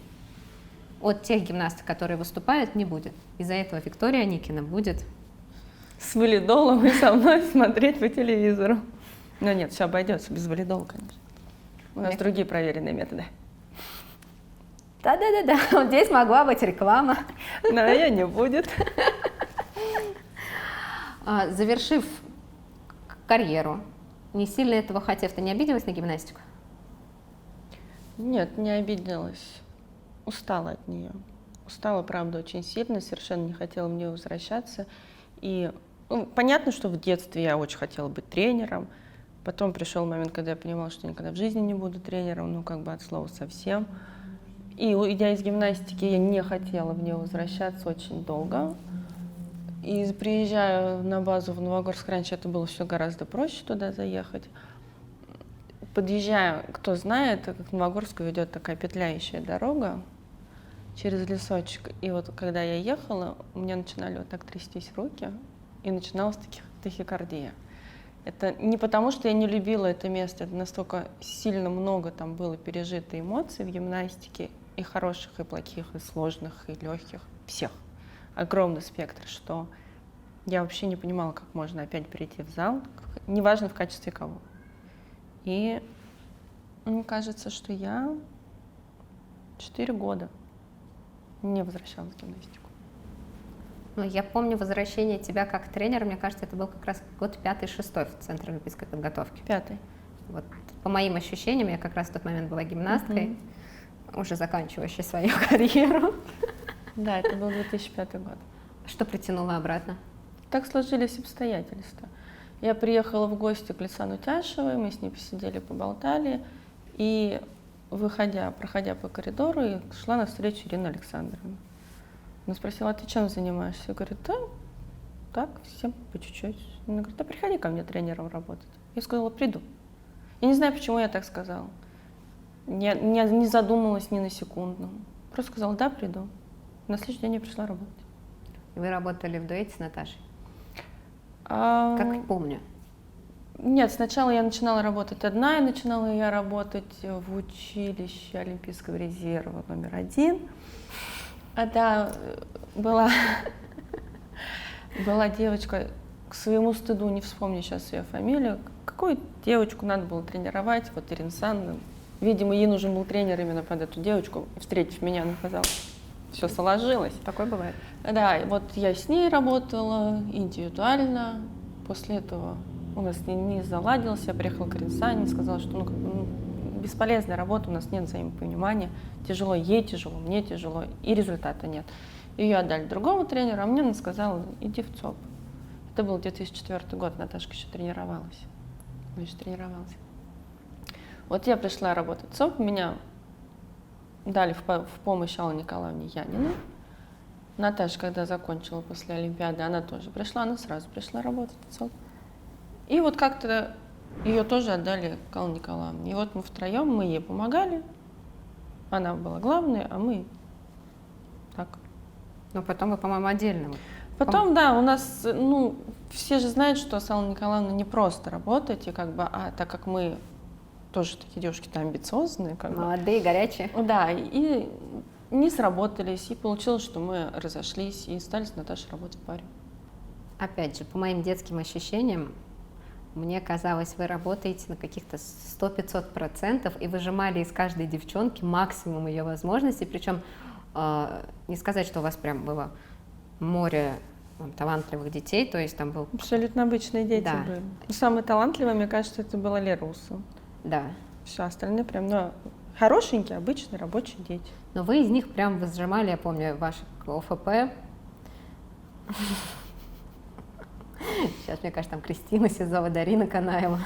от тех гимнасток, которые выступают, не будет. Из-за этого Виктория Аникина будет... С валидолом и со мной смотреть по телевизору. Но нет, все обойдется без валидола, конечно. У нас другие проверенные методы. Да-да-да, вот здесь могла быть реклама. Но ее не будет. Завершив карьеру, не сильно этого хотев, ты не обиделась на гимнастику? Нет, не обиделась. Устала от нее. Устала, правда, очень сильно, совершенно не хотела в нее возвращаться. И понятно, что в детстве я очень хотела быть тренером. Потом пришел момент, когда я понимала, что никогда в жизни не буду тренером, ну как бы от слова совсем. И уйдя из гимнастики, я не хотела в нее возвращаться очень долго. И приезжая на базу в Новогорск, раньше это было все гораздо проще туда заехать. подъезжая, кто знает, к Новогорску ведет такая петляющая дорога через лесочек. И вот когда я ехала, у меня начинали вот так трястись руки, и начиналась тахикардия. Это не потому, что я не любила это место, это настолько сильно много там было пережито эмоций в гимнастике, и хороших, и плохих, и сложных, и легких, всех. Огромный спектр, что я вообще не понимала, как можно опять перейти в зал, неважно в качестве кого. И мне кажется, что я 4 года не возвращалась в гимнастику. Ну, я помню возвращение тебя как тренера, мне кажется, это был как раз год 5-6 в Центре олимпийской подготовки. 5. Вот, по моим ощущениям, я как раз в тот момент была гимнасткой, уже заканчивающей свою карьеру. Да, это был 2005 год. Что притянуло обратно? Так сложились обстоятельства. Я приехала в гости к Лисану Тяшевой, мы с ней посидели, поболтали, и проходя по коридору, я шла навстречу Ирина Александровна. Она спросила: а ты чем занимаешься? Я говорю: да, так, всем по чуть-чуть. Она говорит: да приходи ко мне тренером работать. Я сказала: приду. Я не знаю, почему я так сказала. Я не задумалась ни на секунду. Просто сказала: да, приду. На следующий день я пришла работать. Вы работали в дуэте с Наташей? Как Как помню. Нет, сначала я начинала работать одна, и начинала я работать в училище Олимпийского резерва номер 1. Да, была девочка, к своему стыду не вспомню сейчас ее фамилию. Какую девочку надо было тренировать? Вот Ирина Александровна. Видимо, ей нужен был тренер именно под эту девочку. Встретив меня, она сказала: все сложилось. Такое бывает. Да, и вот я с ней работала индивидуально. После этого у нас не заладилось. Я приехала к Иринсане и сказала, что бесполезная работа, у нас нет взаимопонимания. Тяжело ей, тяжело, мне тяжело, и результата нет. Ее отдали другому тренеру, а мне она сказала: иди в ЦОП. Это был 2004 год, Наташка еще тренировалась. Вот я пришла работать в ЦОП, меня дали в помощь Алле Николаевне Яниной. Наташа, когда закончила после Олимпиады, она тоже пришла, она сразу пришла работать в ЦОП. И вот как-то ее тоже отдали к Алле Николаевне. И вот мы втроем, мы ей помогали. Она была главной, а мы так. Но потом вы, по-моему, отдельно. Потом, да, у нас, все же знают, что с Аллой Николаевной не просто работать, и так как мы тоже такие девушки-то амбициозные, Молодые, горячие. Да, и не сработались, и получилось, что мы разошлись и стали с Наташей работать в паре. Опять же, по моим детским ощущениям, мне казалось, вы работаете на каких-то 100-500% и выжимали из каждой девчонки максимум ее возможностей. Причем не сказать, что у вас прям было море талантливых детей, то есть там был... Абсолютно обычные дети Да. были. Самый талантливый, мне кажется, это была Лера Усова. Да. Все остальные прям, хорошенькие, обычные рабочие дети. Но вы из них прям выжимали, я помню, ваш ОФП. Сейчас, мне кажется, там Кристина Сизова, Дарина Канаева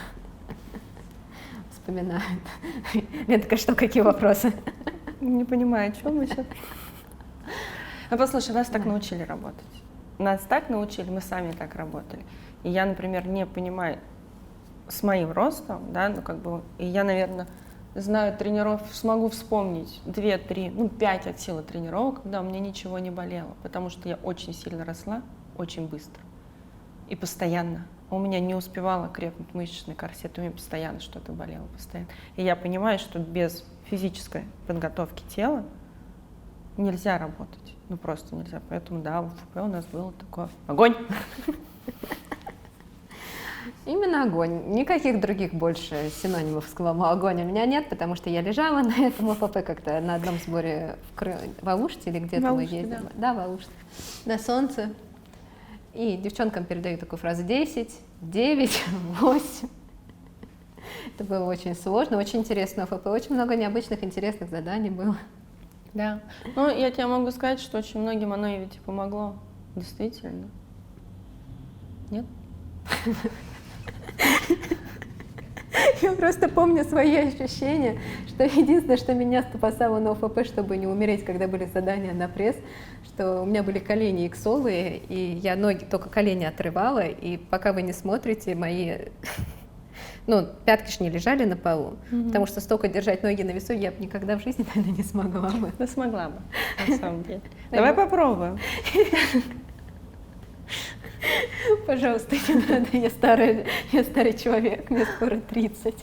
вспоминают. Ленка, что, какие вопросы? Не понимаю, о чем вы сейчас. Послушай, нас так научили работать. Нас так научили, мы сами так работали. И я, например, не понимаю с моим ростом, да, и я, наверное, знаю тренеров, смогу вспомнить 2-3, 5 от силы тренировок, когда у меня ничего не болело, потому что я очень сильно росла, очень быстро и постоянно. У меня не успевало крепнуть мышечный корсет, у меня постоянно что-то болело, постоянно. И я понимаю, что без физической подготовки тела нельзя работать, просто нельзя. Поэтому, да, в ФП у нас было такое огонь. Именно огонь. Никаких других больше синонимов к слову огонь у меня нет, потому что я лежала на этом ОФП как-то на одном сборе в Алуште или где-то мы ездили. Да, в Алуште. На солнце. И девчонкам передаю такую фразу: 10, 9, 8. Это было очень сложно, очень интересно ОФП, очень много необычных, интересных заданий было. Да. Я тебе могу сказать, что очень многим оно и ведь и помогло. Действительно. Нет? Я просто помню свои ощущения, что единственное, что меня спасало на ОФП, чтобы не умереть, когда были задания на пресс, что у меня были колени иксовые, и я ноги, только колени отрывала, и пока вы не смотрите, мои Ну, пятки ж не лежали на полу, потому что столько держать ноги на весу я бы никогда в жизни, наверное, не смогла бы. Да смогла бы, на самом деле. Давай попробуем. Пожалуйста, не надо, я старый человек, мне скоро 30.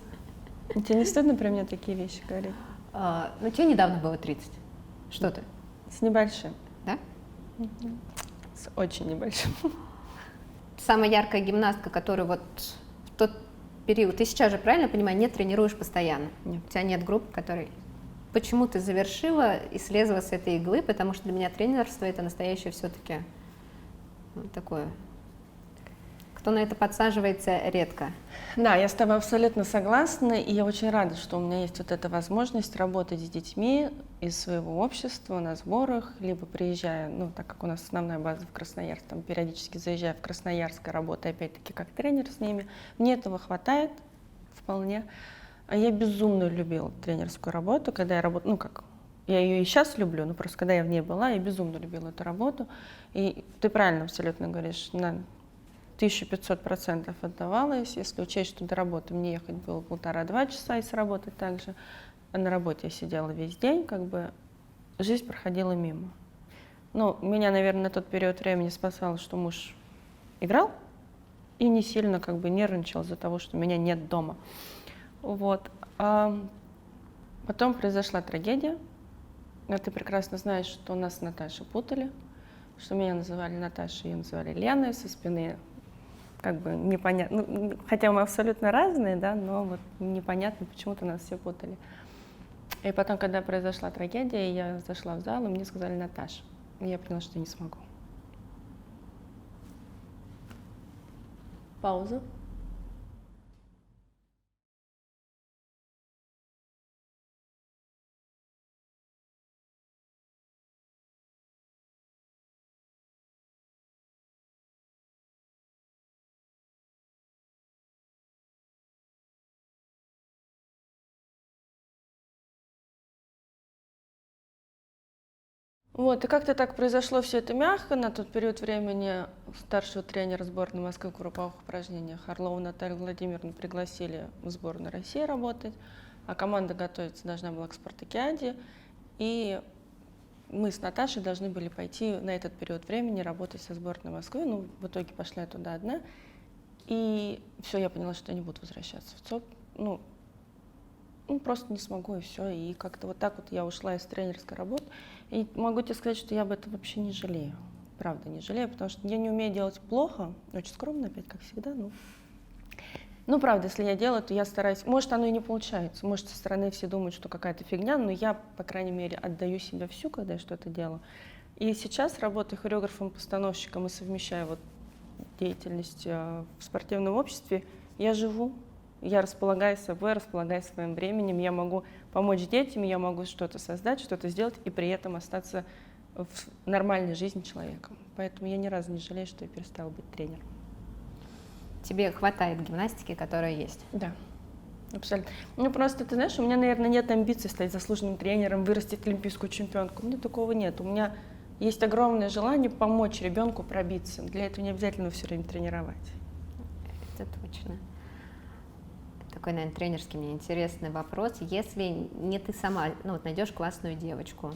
Тебе не стыдно при мне такие вещи говорить? Ну, тебе недавно было 30. Что ты? С небольшим. Да? С очень небольшим. Самая яркая гимнастка, которую вот в тот период, ты сейчас же, правильно понимаю, не тренируешь постоянно? Нет. У тебя нет группы, которые... Почему ты завершила и слезла с этой иглы? Потому что для меня тренерство — это настоящее все-таки такое... Кто на это подсаживается, редко. Да, я с тобой абсолютно согласна, и я очень рада, что у меня есть вот эта возможность работать с детьми из своего общества на сборах, либо приезжая, ну, так как у нас основная база в Красноярске, там периодически заезжая в Красноярск, и работая опять-таки как тренер с ними. Мне этого хватает вполне. А я безумно любила тренерскую работу, когда я работала, ну, как, я ее и сейчас люблю, но просто когда я в ней была, я безумно любила эту работу. И ты правильно абсолютно говоришь, на 1500% отдавалась, если учесть, что до работы мне ехать было 1,5-2 часа и сработать также, а на работе я сидела весь день, как бы жизнь проходила мимо. Ну, меня, наверное, на тот период времени спасало, что муж играл и не сильно как бы нервничал из-за того, что меня нет дома. Вот. А потом произошла трагедия. А ты прекрасно знаешь, что нас с Наташей путали, что меня называли Наташей, ее называли Леной, со спины как бы непонятно, ну, хотя мы абсолютно разные, да, но вот непонятно, почему-то нас все путали. И потом, когда произошла трагедия, я зашла в зал, и мне сказали Наташа. И я поняла, что не смогу. Пауза. Вот, и как-то так произошло все это мягко. На тот период времени старшего тренера сборной Москвы в групповых упражнениях Орлову Наталью Владимировну пригласили в сборную России работать, а команда готовиться должна была к спартакиаде. И мы с Наташей должны были пойти на этот период времени работать со сборной Москвы. Ну, в итоге пошла я туда одна. И все, я поняла, что я не буду возвращаться в ЦОП. Ну, просто не смогу, и все. И как-то вот так вот я ушла из тренерской работы. И могу тебе сказать, что я об этом вообще не жалею. Правда, не жалею, потому что я не умею делать плохо. Очень скромно, опять, как всегда. Ну, правда, если я делаю, то я стараюсь. Может, оно и не получается. Может, со стороны все думают, что какая-то фигня, но я, по крайней мере, отдаю себя всю, когда я что-то делаю. И сейчас, работая хореографом-постановщиком и совмещая вот деятельность в спортивном обществе, я живу. Я располагаю собой, располагаю своим временем, я могу помочь детям, я могу что-то создать, что-то сделать и при этом остаться в нормальной жизни человеком. Поэтому я ни разу не жалею, что я перестала быть тренером. Тебе хватает гимнастики, которая есть? Да, абсолютно. Ну просто, ты знаешь, у меня, наверное, нет амбиций стать заслуженным тренером, вырастить олимпийскую чемпионку. У меня такого нет. У меня есть огромное желание помочь ребенку пробиться. Для этого не обязательно все время тренировать. Это точно. Такой, наверное, тренерский мне интересный вопрос. Если не ты сама, ну вот найдешь классную девочку,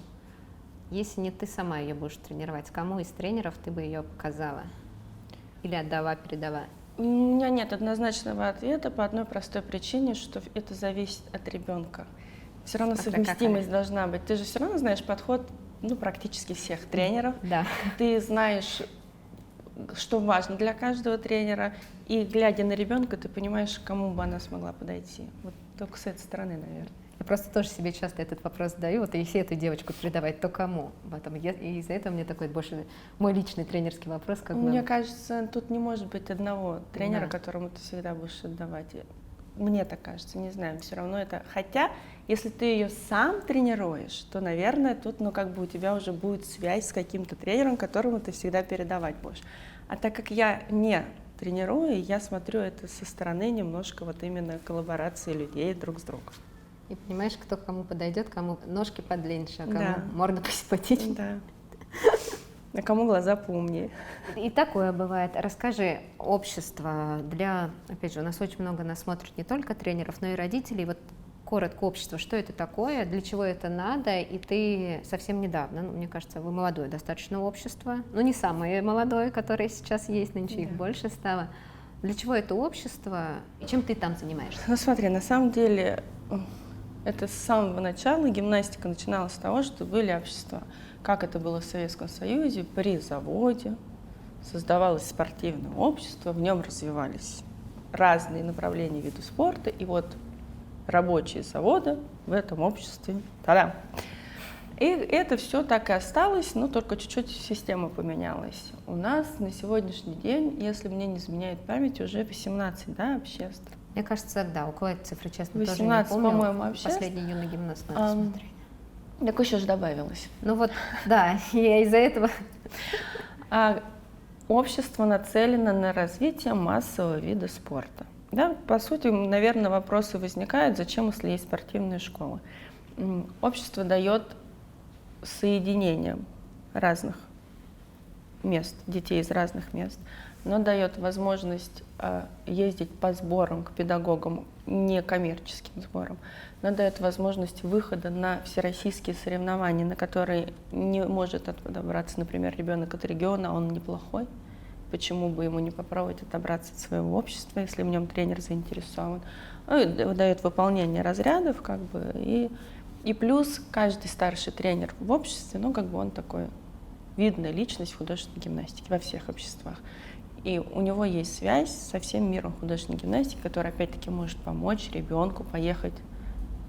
если не ты сама ее будешь тренировать, кому из тренеров ты бы ее показала? Или отдала, передала? У меня нет однозначного ответа по одной простой причине, что это зависит от ребенка. Все равно совместимость должна быть. Ты же все равно знаешь подход, ну, практически всех тренеров. Да. Ты знаешь, что важно для каждого тренера, и глядя на ребенка, ты понимаешь, к кому бы она смогла подойти. Вот только с этой стороны, наверное. Я просто тоже себе часто этот вопрос задаю, вот если эту девочку передавать, то кому? Потом, и из-за этого мне такой больше мой личный тренерский вопрос. Мне кажется, тут не может быть одного тренера, Да. которому ты всегда будешь отдавать. Мне так кажется, не знаю, все равно это. Хотя, если ты ее сам тренируешь, то, наверное, тут, ну, как бы у тебя уже будет связь с каким-то тренером, которому ты всегда передавать будешь. А так как я не тренирую, я смотрю это со стороны немножко вот именно коллаборации людей друг с другом. И понимаешь, кто к кому подойдет, кому ножки подлиннее, а кому Да. морда посимпатичнее. Да. а кому глаза поумнее. И такое бывает. Расскажи, общество для, опять же, у нас очень много нас смотрят не только тренеров, но и родителей. Вот коротко, общество, что это такое, для чего это надо, и ты совсем недавно, ну, мне кажется, вы молодое достаточно общество, ну, не самое молодое, которое сейчас есть, нынче их больше стало. Для чего это общество, и чем ты там занимаешься? Ну смотри, на самом деле, это с самого начала гимнастика начиналась с того, что были общества, как это было в Советском Союзе, при заводе создавалось спортивное общество, в нем развивались разные направления видов спорта, и вот рабочие завода в этом обществе. Та-дам! И это все так и осталось, но только чуть-чуть система поменялась. У нас на сегодняшний день, если мне не изменяет память, уже 18, да, обществ. Мне кажется, да, около этой цифры, честно, 18, тоже не помню. по-моему, обществ. Последний юный гимнаст надо смотреть. Так еще же добавилось. Ну вот, да, я из-за этого... А общество нацелено на развитие массового вида спорта. Да, по сути, наверное, вопросы возникают, зачем, если есть спортивные школы. Общество дает соединение разных мест, детей из разных мест, но дает возможность ездить по сборам к педагогам, не коммерческим сборам, но дает возможность выхода на всероссийские соревнования, на которые не может отобраться, например, ребенок от региона, он неплохой. Почему бы ему не попробовать отобраться от своего общества, если в нем тренер заинтересован? Дает выполнение разрядов, как бы, и плюс каждый старший тренер в обществе, ну, как бы он такой видная личность в художественной гимнастике во всех обществах. И у него есть связь со всем миром художественной гимнастики, который, опять-таки, может помочь ребенку поехать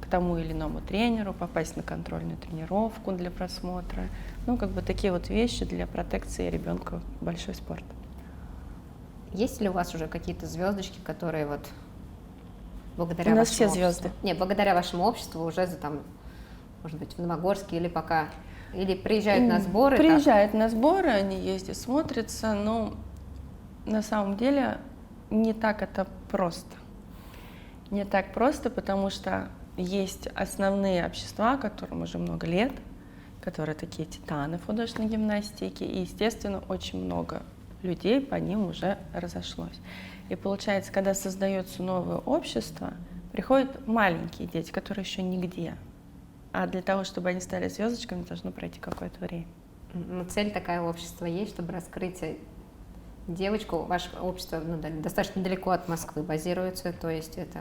к тому или иному тренеру, попасть на контрольную тренировку для просмотра. Ну, как бы такие вот вещи для протекции ребенка в большой спорт. Есть ли у вас уже какие-то звездочки, которые вот благодаря У нас вашему все обществу- звезды. Не, благодаря вашему обществу уже там, может быть, в Новогорске или пока, или приезжают на сборы? Приезжают на сборы, они ездят, смотрятся, но на самом деле не так это просто. Не так просто, потому что есть основные общества, которым уже много лет, которые такие титаны в художественной гимнастике, и, естественно, очень много людей по ним уже разошлось. И получается, когда создается новое общество, приходят маленькие дети, которые еще нигде. А для того, чтобы они стали звездочками, должно пройти какое-то время. Ну, цель такая у общества есть, чтобы раскрыть девочку. Ваше общество достаточно далеко от Москвы базируется, то есть это...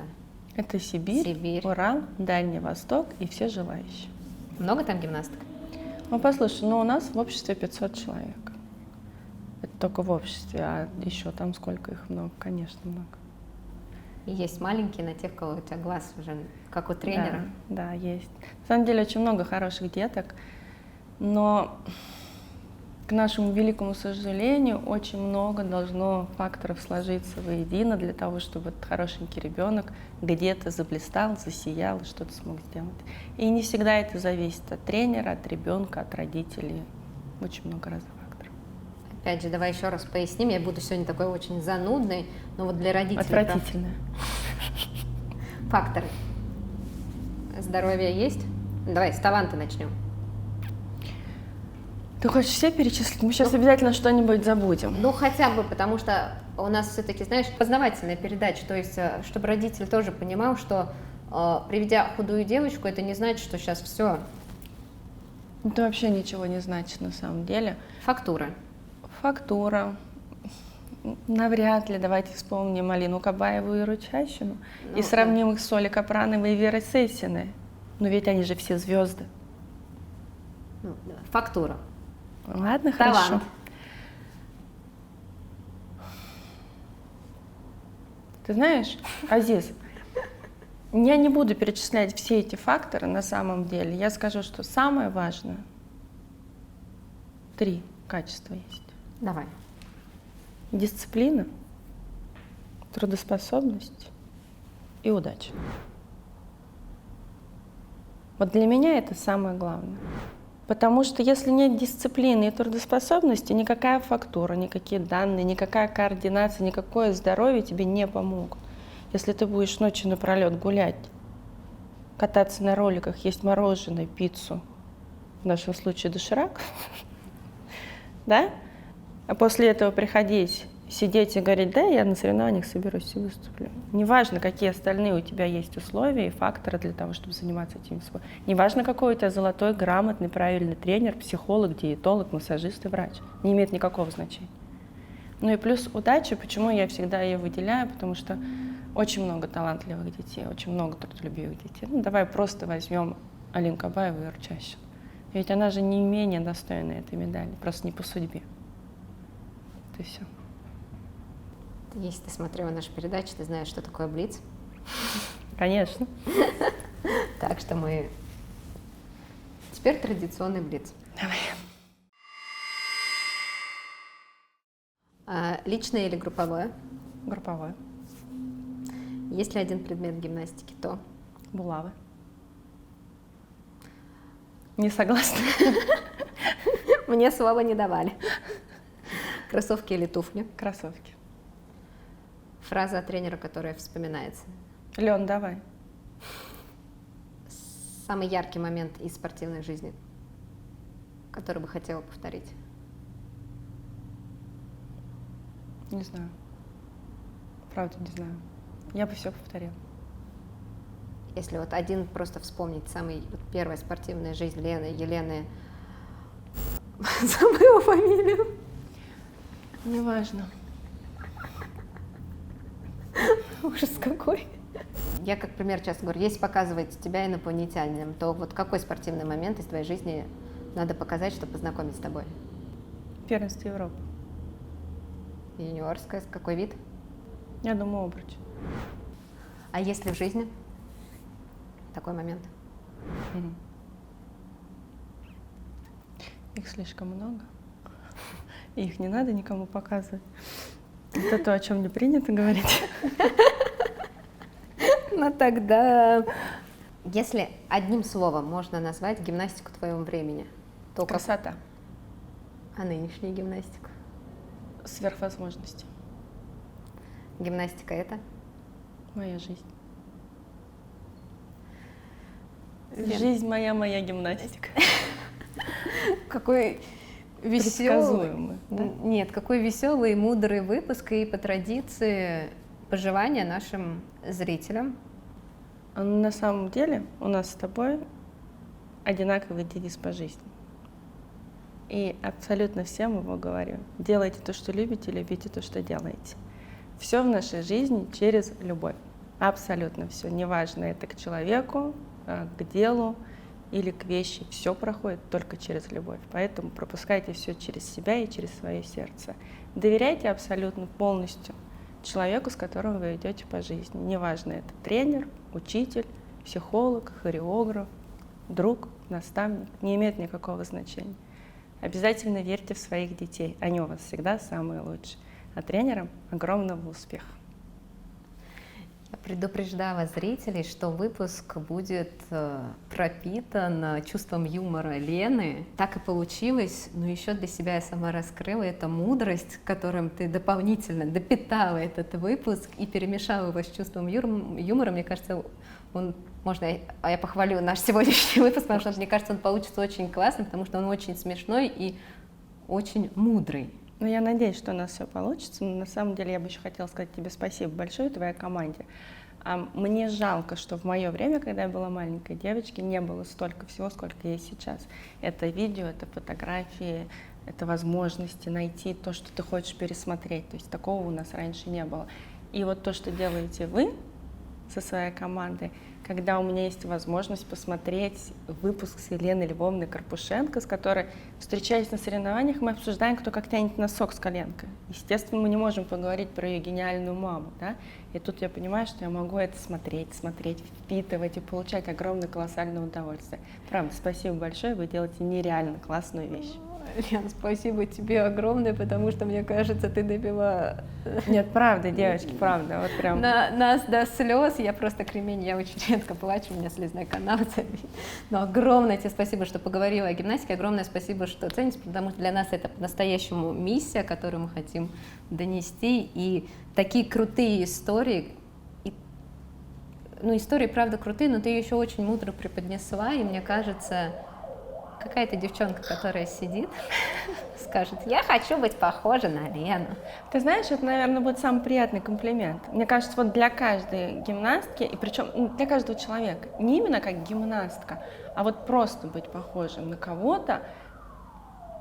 Это Сибирь, Урал, Дальний Восток и все желающие. Много там гимнасток? Ну, послушай, у нас в обществе 500 человек. Это только в обществе, а еще там сколько их много, конечно, много. И есть маленькие, на тех, кого у тебя глаз уже, как у тренера. Да, есть. На самом деле очень много хороших деток, но, к нашему великому сожалению, очень много должно факторов сложиться воедино для того, чтобы этот хорошенький ребенок где-то заблистал, засиял и что-то смог сделать. И не всегда это зависит от тренера, от ребенка, от родителей. Очень много разных факторов. Опять же, давай еще раз поясним. Я буду сегодня такой очень занудный, но вот для родителей... Отвратительно. Факторы. Здоровье есть? Давай с таланта начнем. Ты хочешь все перечислить? Мы сейчас обязательно что-нибудь забудем. Ну, хотя бы, потому что у нас все-таки, знаешь, познавательная передача, то есть, чтобы родитель тоже понимал, что приведя худую девочку, это не значит, что сейчас все. Это вообще ничего не значит на самом деле. Фактура. Фактура. Навряд ли. Давайте вспомним Алину Кабаеву и Ручащину и сравним их с Олей Капрановой и Верой Сессиной. Но ведь они же все звезды. Фактура. Ладно, Талант. хорошо. Ты знаешь, Азиз, я не буду перечислять все эти факторы на самом деле. Я скажу, что самое важное, 3 качества есть. Давай. Дисциплина, трудоспособность и удача. Вот для меня это самое главное. Потому что если нет дисциплины и трудоспособности, никакая фактура, никакие данные, никакая координация, никакое здоровье тебе не помогут. Если ты будешь ночью напролет гулять, кататься на роликах, есть мороженое, пиццу, в нашем случае доширак, да? А после этого приходить, сидеть и говорить, да, я на соревнованиях соберусь и выступлю. Неважно, какие остальные у тебя есть условия и факторы для того, чтобы заниматься этим спортом. Неважно, какой у тебя золотой, грамотный, правильный тренер, психолог, диетолог, массажист и врач. Не имеет никакого значения. Ну и плюс удача, почему я всегда ее выделяю, потому что очень много талантливых детей, очень много трудолюбивых детей. Ну, давай просто возьмем Алину Кабаеву и Арчащину. Ведь она же не менее достойна этой медали, просто не по судьбе. Это все. Если ты смотрела нашу передачу, ты знаешь, что такое блиц. Конечно. Так что мы... Теперь традиционный блиц. Давай. Личное или групповое? Групповое. Есть ли один предмет гимнастики, то? Булавы. Не согласна. Мне слова не давали. Кроссовки или туфли? Кроссовки. Фраза от тренера, которая вспоминается. Лен, давай. Самый яркий момент из спортивной жизни, который бы хотела повторить. Не знаю. Правда, не знаю. Я бы все повторила. Если вот один просто вспомнить, самый вот первая спортивная жизнь Елены, забыла фамилию. Неважно. Ужас какой. Я как пример часто говорю, если показывать тебя инопланетянином, то вот какой спортивный момент из твоей жизни надо показать, чтобы познакомить с тобой? Первенство Европы. Юниорская, какой вид? Я думаю, обруч. А если в жизни такой момент? Их слишком много. И их не надо никому показывать. Это то, о чем не принято говорить. Ну тогда... Если одним словом можно назвать гимнастику твоего времени, то как... Красота. А нынешнюю гимнастику? Сверхвозможности. Гимнастика это? Моя жизнь. Лен. Жизнь моя гимнастика. Какой веселый. Предсказуемый, да? Нет, какой веселый и мудрый выпуск, и по традиции пожелания нашим зрителям. На самом деле у нас с тобой одинаковый девиз по жизни. И абсолютно всем его говорю. Делайте то, что любите, любите то, что делаете. Все в нашей жизни через любовь. Абсолютно все. Неважно, это к человеку, к делу или к вещи. Все проходит только через любовь. Поэтому пропускайте все через себя и через свое сердце. Доверяйте абсолютно полностью человеку, с которым вы идете по жизни. Неважно, это тренер, учитель, психолог, хореограф, друг, наставник. Не имеет никакого значения. Обязательно верьте в своих детей. Они у вас всегда самые лучшие. А тренерам огромного успеха. Я предупреждала зрителей, что выпуск будет пропитан чувством юмора Лены. Так и получилось, но еще для себя я сама раскрыла эту мудрость, которым ты дополнительно допитала этот выпуск и перемешала его с чувством юмора. Мне кажется, я похвалю наш сегодняшний выпуск, потому что мне кажется, он получится очень классным, потому что он очень смешной и очень мудрый. Ну, я надеюсь, что у нас все получится, но на самом деле я бы еще хотела сказать тебе спасибо большое, твоей команде. Мне жалко, что в мое время, когда я была маленькой девочкой, не было столько всего, сколько есть сейчас. Это видео, это фотографии, это возможности найти то, что ты хочешь пересмотреть. То есть такого у нас раньше не было. И вот то, что делаете вы со своей командой, когда у меня есть возможность посмотреть выпуск с Еленой Львовной Карпушенко, с которой, встречаясь на соревнованиях, мы обсуждаем, кто как тянет носок с коленкой. Естественно, мы не можем поговорить про ее гениальную маму, да? И тут я понимаю, что я могу это смотреть, впитывать и получать огромное колоссальное удовольствие. Правда, спасибо большое, вы делаете нереально классную вещь. Лен, спасибо тебе огромное, потому что, мне кажется, ты довела... Нет, правда, девочки, правда, вот прям... Нас до слез, я просто кремень, я очень редко плачу, у меня слезной канал. Но огромное тебе спасибо, что поговорила о гимнастике, огромное спасибо, что цените, потому что для нас это по-настоящему миссия, которую мы хотим донести, и такие крутые истории, истории, правда, крутые, но ты ее еще очень мудро преподнесла, и мне кажется... какая-то девчонка, которая сидит, скажет, я хочу быть похожа на Лену. Ты знаешь, это, наверное, будет самый приятный комплимент. Мне кажется, вот для каждой гимнастки, и причем для каждого человека, не именно как гимнастка, а вот просто быть похожим на кого-то,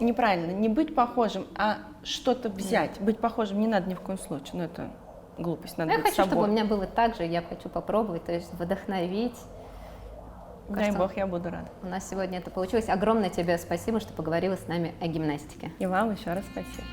неправильно, не быть похожим, а что-то взять. Быть похожим не надо ни в коем случае, но это глупость, надо Я быть хочу, чтобы собой. у меня было так же, я хочу попробовать, то есть вдохновить. Дай Кажется, бог, я буду рада. У нас сегодня это получилось. Огромное тебе спасибо, что поговорила с нами о гимнастике. И вам еще раз спасибо.